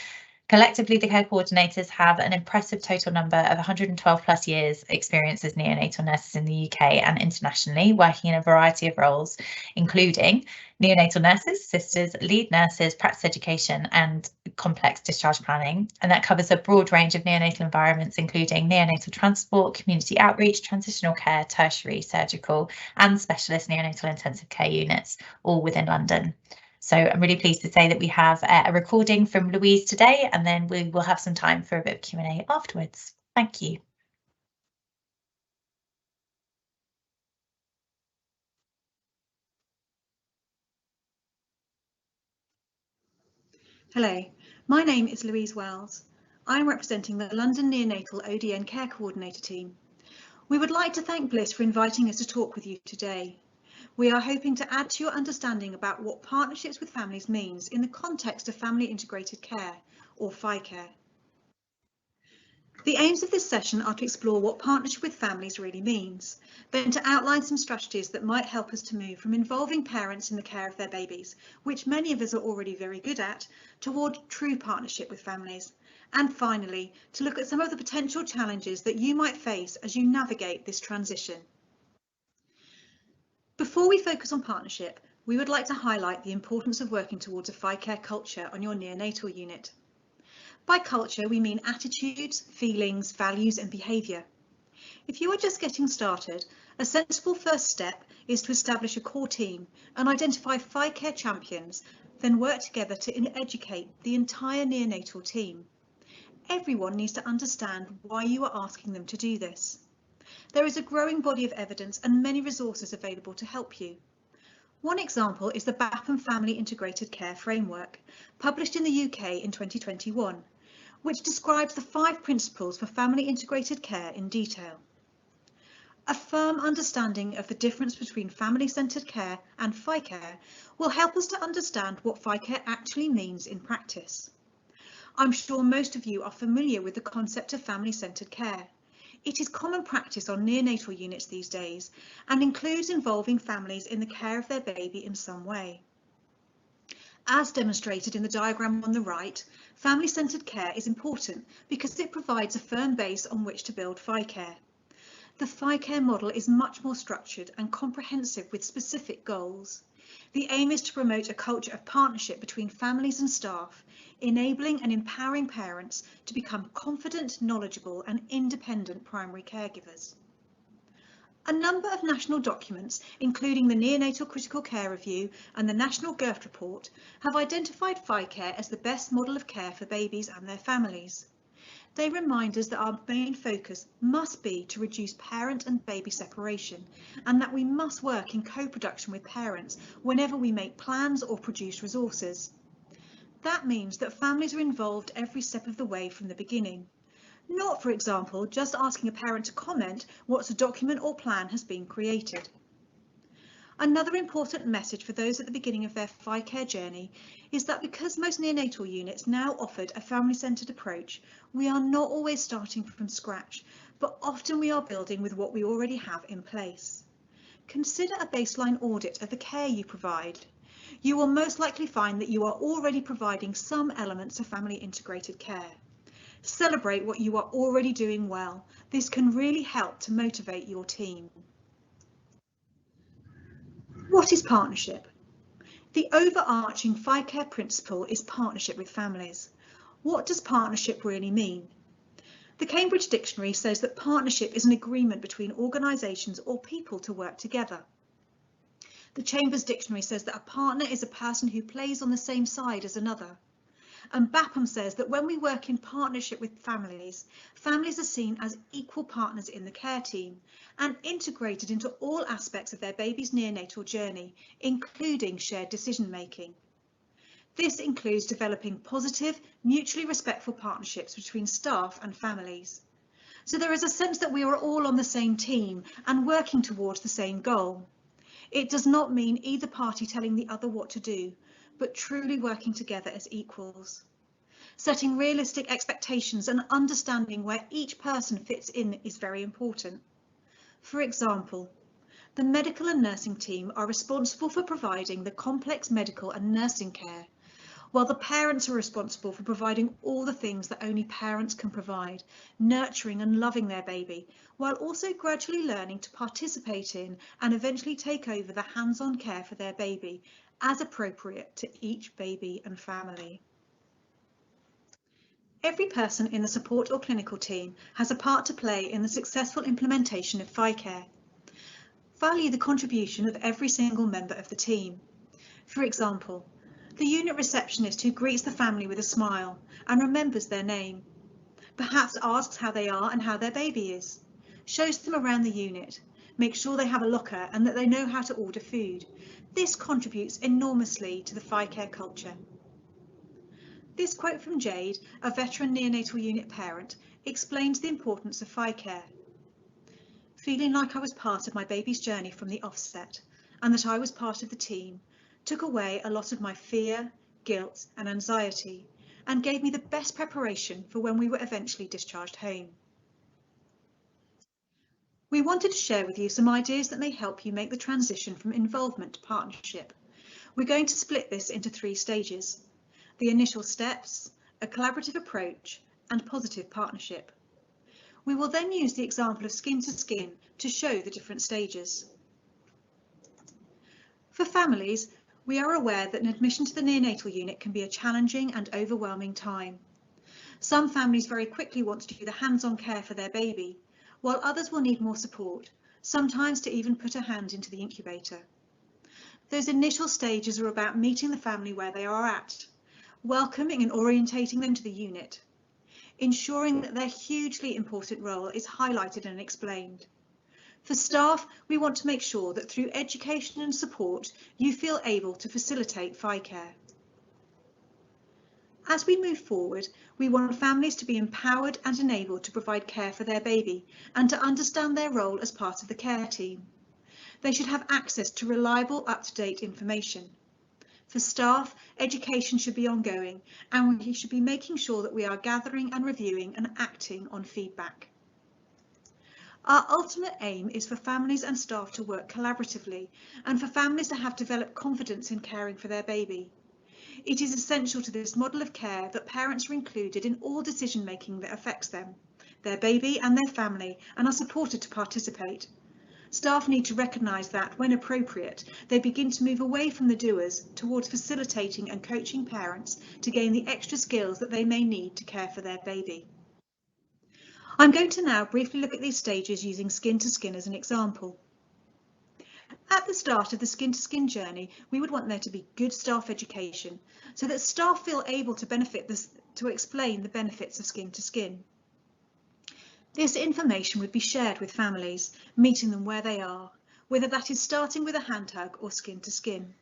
Collectively, the care coordinators have an impressive total number of 112 plus years experience as neonatal nurses in the UK and internationally, working in a variety of roles, including neonatal nurses, sisters, lead nurses, practice education and complex discharge planning. And that covers a broad range of neonatal environments, including neonatal transport, community outreach, transitional care, tertiary, surgical and specialist neonatal intensive care units, all within London. So I'm really pleased to say that we have a recording from Louise today, and then we will have some time for a bit of Q&A afterwards. Thank you. Hello, my name is Louise Wells. I'm representing the London Neonatal ODN Care Coordinator team. We would like to thank Bliss for inviting us to talk with you today. We are hoping to add to your understanding about what partnerships with families means in the context of family integrated care, or FICare. The aims of this session are to explore what partnership with families really means, then to outline some strategies that might help us to move from involving parents in the care of their babies, which many of us are already very good at, toward true partnership with families. And finally, to look at some of the potential challenges that you might face as you navigate this transition. Before we focus on partnership, we would like to highlight the importance of working towards a FICare culture on your neonatal unit. By culture, we mean attitudes, feelings, values and behaviour. If you are just getting started, a sensible first step is to establish a core team and identify FICare champions, then work together to educate the entire neonatal team. Everyone needs to understand why you are asking them to do this. There is a growing body of evidence and many resources available to help you. One example is the BAPM Family Integrated Care Framework, published in the UK in 2021, which describes the 5 principles for family integrated care in detail. A firm understanding of the difference between family-centred care and FICare will help us to understand what FICare actually means in practice. I'm sure most of you are familiar with the concept of family-centred care. It is common practice on neonatal units these days and includes involving families in the care of their baby in some way. As demonstrated in the diagram on the right, family-centred care is important because it provides a firm base on which to build FICare. The FICare model is much more structured and comprehensive with specific goals. The aim is to promote a culture of partnership between families and staff, enabling and empowering parents to become confident, knowledgeable and independent primary caregivers. A number of national documents, including the Neonatal Critical Care Review and the National GIRF Report, have identified FICare as the best model of care for babies and their families. They remind us that our main focus must be to reduce parent and baby separation, and that we must work in co-production with parents whenever we make plans or produce resources. That means that families are involved every step of the way from the beginning. Not, for example, just asking a parent to comment once a document or plan has been created. Another important message for those at the beginning of their FICare journey is that because most neonatal units now offered a family-centred approach, we are not always starting from scratch, but often we are building with what we already have in place. Consider a baseline audit of the care you provide. You will most likely find that you are already providing some elements of family integrated care. Celebrate what you are already doing well. This can really help to motivate your team. What is partnership? The overarching FICare principle is partnership with families. What does partnership really mean? The Cambridge Dictionary says that partnership is an agreement between organisations or people to work together. The Chambers Dictionary says that a partner is a person who plays on the same side as another. And BAPM says that when we work in partnership with families, families are seen as equal partners in the care team and integrated into all aspects of their baby's neonatal journey, including shared decision making. This includes developing positive, mutually respectful partnerships between staff and families. So there is a sense that we are all on the same team and working towards the same goal. It does not mean either party telling the other what to do, but truly working together as equals. Setting realistic expectations and understanding where each person fits in is very important. For example, the medical and nursing team are responsible for providing the complex medical and nursing care, while the parents are responsible for providing all the things that only parents can provide, nurturing and loving their baby, while also gradually learning to participate in and eventually take over the hands-on care for their baby, as appropriate to each baby and family. Every person in the support or clinical team has a part to play in the successful implementation of FICare. Value the contribution of every single member of the team. For example, the unit receptionist who greets the family with a smile and remembers their name, perhaps asks how they are and how their baby is, shows them around the unit, makes sure they have a locker and that they know how to order food. This contributes enormously to the FICare culture. This quote from Jade, a veteran neonatal unit parent, explains the importance of FICare. Feeling like I was part of my baby's journey from the offset and that I was part of the team took away a lot of my fear, guilt and anxiety and gave me the best preparation for when we were eventually discharged home. We wanted to share with you some ideas that may help you make the transition from involvement to partnership. We're going to split this into 3 stages: the initial steps, a collaborative approach, and positive partnership. We will then use the example of skin to skin to show the different stages. For families, we are aware that an admission to the neonatal unit can be a challenging and overwhelming time. Some families very quickly want to do the hands-on care for their baby, while others will need more support, sometimes to even put a hand into the incubator. Those initial stages are about meeting the family where they are at, welcoming and orientating them to the unit, ensuring that their hugely important role is highlighted and explained. For staff, we want to make sure that through education and support, you feel able to facilitate FICare. As we move forward, we want families to be empowered and enabled to provide care for their baby and to understand their role as part of the care team. They should have access to reliable, up-to-date information. For staff, education should be ongoing, and we should be making sure that we are gathering and reviewing and acting on feedback. Our ultimate aim is for families and staff to work collaboratively and for families to have developed confidence in caring for their baby. It is essential to this model of care that parents are included in all decision making that affects them, their baby and their family, and are supported to participate. Staff need to recognise that, when appropriate, they begin to move away from the doers towards facilitating and coaching parents to gain the extra skills that they may need to care for their baby. I'm going to now briefly look at these stages using skin to skin as an example. At the start of the skin to skin journey, we would want there to be good staff education so that staff feel able to explain the benefits of skin to skin. This information would be shared with families, meeting them where they are, whether that is starting with a hand hug or skin to skin.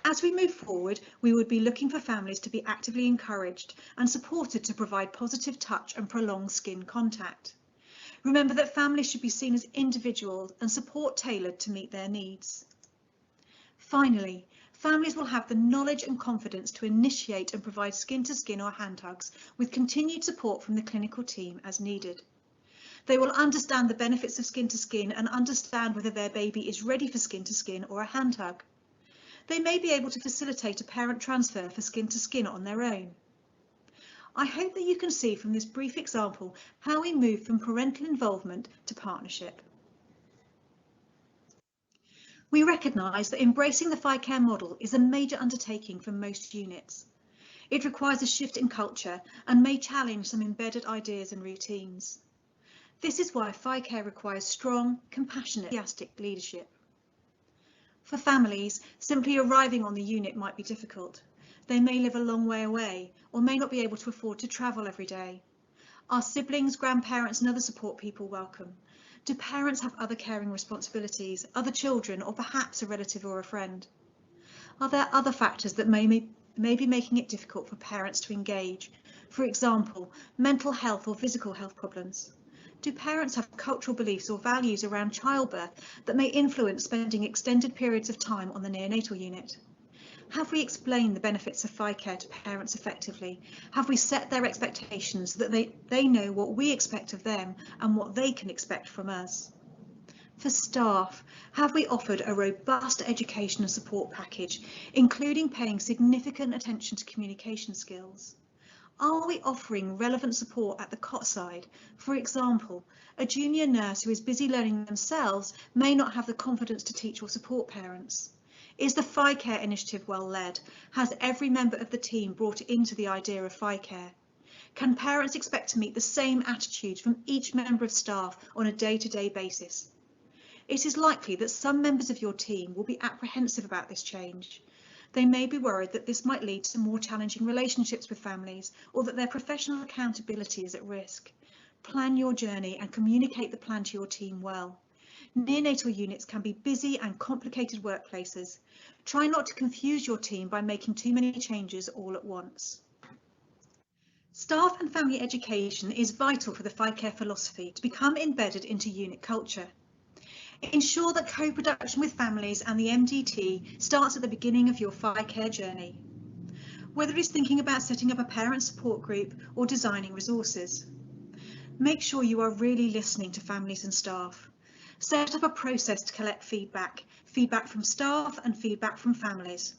As we move forward, we would be looking for families to be actively encouraged and supported to provide positive touch and prolonged skin contact. Remember that families should be seen as individuals and support tailored to meet their needs. Finally, families will have the knowledge and confidence to initiate and provide skin to skin or hand hugs with continued support from the clinical team as needed. They will understand the benefits of skin to skin and understand whether their baby is ready for skin to skin or a hand hug. They may be able to facilitate a parent transfer for skin to skin on their own. I hope that you can see from this brief example how we move from parental involvement to partnership. We recognise that embracing the FICare model is a major undertaking for most units. It requires a shift in culture and may challenge some embedded ideas and routines. This is why FICare requires strong, compassionate, enthusiastic leadership. For families, simply arriving on the unit might be difficult. They may live a long way away or may not be able to afford to travel every day. Are siblings, grandparents and other support people welcome? Do parents have other caring responsibilities, other children, or perhaps a relative or a friend? Are there other factors that may be making it difficult for parents to engage? For example, mental health or physical health problems? Do parents have cultural beliefs or values around childbirth that may influence spending extended periods of time on the neonatal unit? Have we explained the benefits of FICare to parents effectively? Have we set their expectations so that they know what we expect of them and what they can expect from us? For staff, have we offered a robust education and support package, including paying significant attention to communication skills? Are we offering relevant support at the cot side? For example, a junior nurse who is busy learning themselves may not have the confidence to teach or support parents. Is the FICare initiative well led? Has every member of the team brought into the idea of FICare? Can parents expect to meet the same attitudes from each member of staff on a day-to-day basis? It is likely that some members of your team will be apprehensive about this change. They may be worried that this might lead to more challenging relationships with families or that their professional accountability is at risk. Plan your journey and communicate the plan to your team well. Neonatal units can be busy and complicated workplaces. Try not to confuse your team by making too many changes all at once. Staff and family education is vital for the FICare philosophy to become embedded into unit culture. Ensure that co-production with families and the MDT starts at the beginning of your FICare journey. Whether it's thinking about setting up a parent support group or designing resources. Make sure you are really listening to families and staff. Set up a process to collect feedback from staff and feedback from families.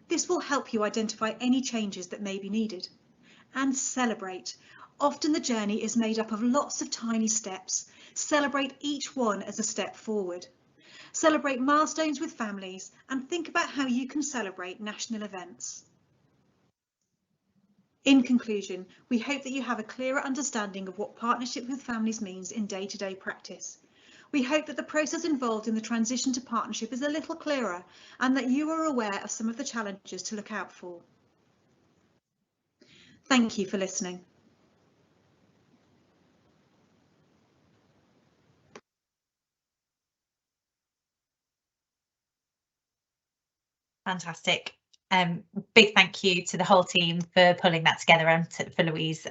This will help you identify any changes that may be needed. And celebrate. Often the journey is made up of lots of tiny steps. Celebrate each one as a step forward. Celebrate milestones with families and think about how you can celebrate national events. In conclusion, we hope that you have a clearer understanding of what partnership with families means in day-to-day practice. We hope that the process involved in the transition to partnership is a little clearer and that you are aware of some of the challenges to look out for. Thank you for listening. Fantastic. Big thank you to the whole team for pulling that together, and for Louise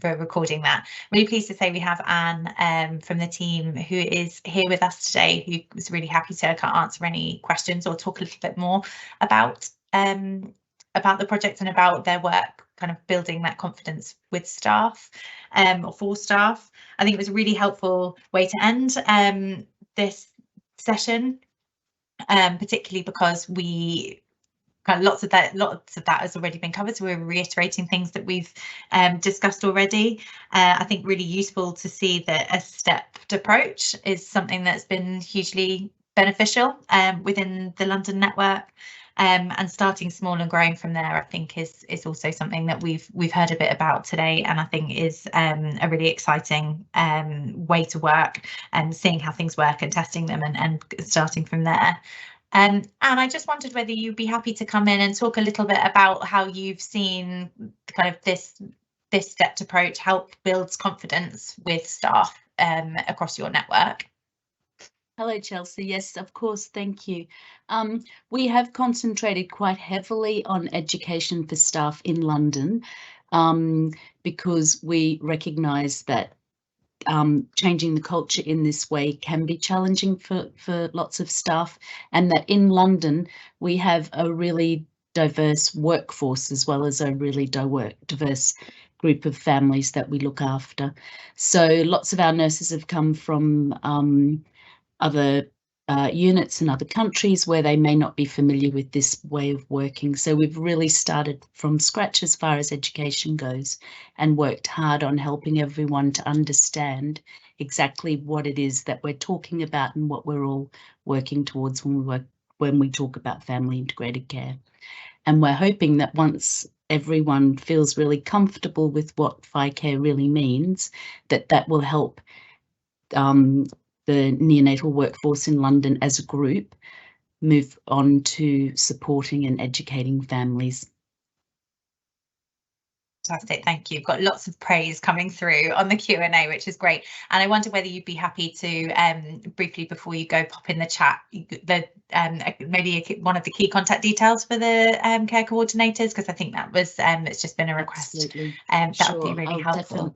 for recording that. Really pleased to say we have Anne from the team who is here with us today, who was really happy to answer any questions or talk a little bit more about the project and about their work kind of building that confidence with staff or for staff. I think it was a really helpful way to end this session, particularly because we kind of lots of that has already been covered, so we're reiterating things that we've discussed already. I think really useful to see that a stepped approach is something that's been hugely beneficial within the London network, and starting small and growing from there, I think is also something that we've heard a bit about today, and I think is a really exciting way to work, and seeing how things work and testing them and starting from there. And I just wondered whether you'd be happy to come in and talk a little bit about how you've seen kind of this stepped approach help builds confidence with staff across your network. Hello, Chelsea. Yes, of course. Thank you. We have concentrated quite heavily on education for staff in London because we recognise that changing the culture in this way can be challenging for lots of staff, and that in London we have a really diverse workforce as well as a really diverse group of families that we look after. So lots of our nurses have come from other units in other countries where they may not be familiar with this way of working. So we've really started from scratch as far as education goes, and worked hard on helping everyone to understand exactly what it is that we're talking about and what we're all working towards when we talk about family integrated care. And we're hoping that once everyone feels really comfortable with what FICare really means, that will help the neonatal workforce in London as a group move on to supporting and educating families. Fantastic, thank you. Got lots of praise coming through on the Q&A, which is great. And I wonder whether you'd be happy to briefly, before you go, pop in the chat maybe one of the key contact details for the care coordinators, because I think that was it's just been a request. Absolutely. That Sure, would be really helpful.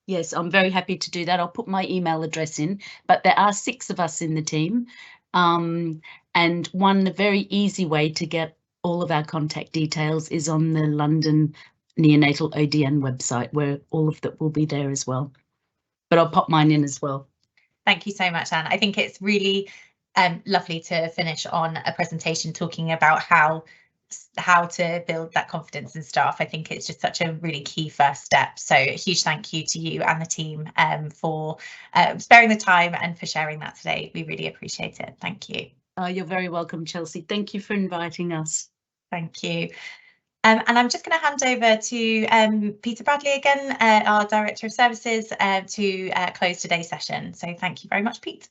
Yes, I'm very happy to do that. I'll put my email address in, but there are 6 of us in the team. And one very easy way to get all of our contact details is on the London Neonatal ODN website, where all of that will be there as well. But I'll pop mine in as well. Thank you so much, Anne. I think it's really lovely to finish on a presentation talking about how to build that confidence in staff. I think it's just such a really key first step. So a huge thank you to you and the team for sparing the time and for sharing that today. We really appreciate it. Thank you. You're very welcome, Chelsea. Thank you for inviting us. Thank you. And I'm just going to hand over to Peter Bradley again, our Director of Services, to close today's session. So thank you very much, Pete.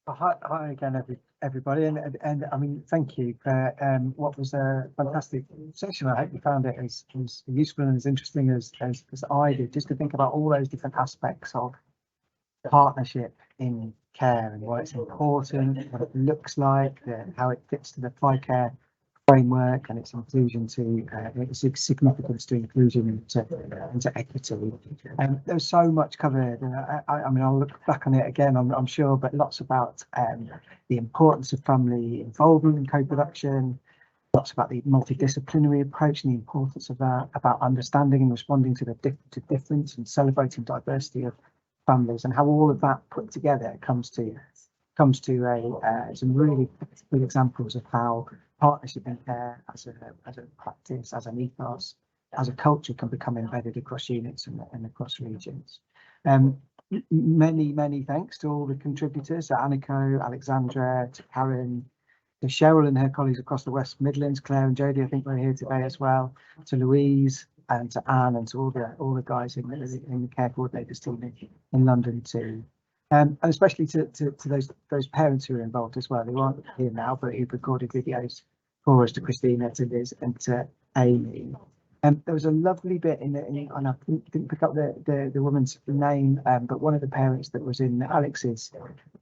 Hi again, everybody, and I mean, thank you for what was a fantastic session. I hope you found it as useful and as interesting as I did, just to think about all those different aspects of partnership in care and why it's important, what it looks like, how it fits to the FICare framework and its inclusion to its significance to inclusion into equity. There's so much covered, and I mean, I'll look back on it again, I'm sure, but lots about the importance of family involvement in co-production, lots about the multidisciplinary approach and the importance of that, about understanding and responding to difference and celebrating diversity of families, and how all of that put together comes to some really good examples of how partnership in care as a practice, as an ethos, as a culture can become embedded across units and across regions. Many thanks to all the contributors, to Aniko, Alexandra, to Karen, to Cheryl and her colleagues across the West Midlands, Claire and Jodie, I think we're here today as well, to Louise and to Anne, and to all the guys in the care coordinators team in London too. And especially to those parents who are involved as well, who aren't here now, but who've recorded videos for us, to Christina, to Liz and to Amy. There was a lovely bit and I didn't pick up the woman's name, but one of the parents that was in Alex's,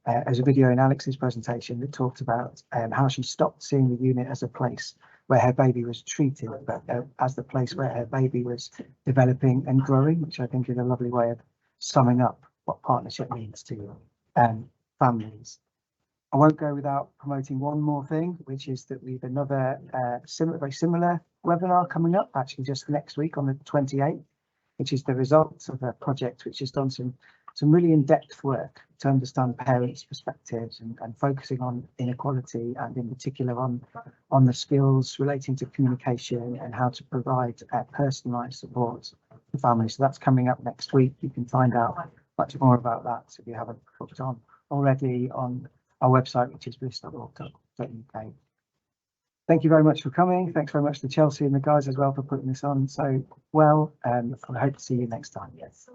as a video in Alex's presentation, that talked about how she stopped seeing the unit as a place where her baby was treated, but as the place where her baby was developing and growing, which I think is a lovely way of summing up what partnership means to families. I won't go without promoting one more thing, which is that we've another very similar webinar coming up, actually just next week on the 28th, which is the results of a project which has done some really in-depth work to understand parents' perspectives and focusing on inequality, and in particular on the skills relating to communication and how to provide personalised support for families. So that's coming up next week. You can find out much more about that if you haven't booked on already on our website, which is bliss.org.uk. Thank you very much for coming. Thanks very much to Chelsea and the guys as well for putting this on so well. I hope to see you next time. Yes.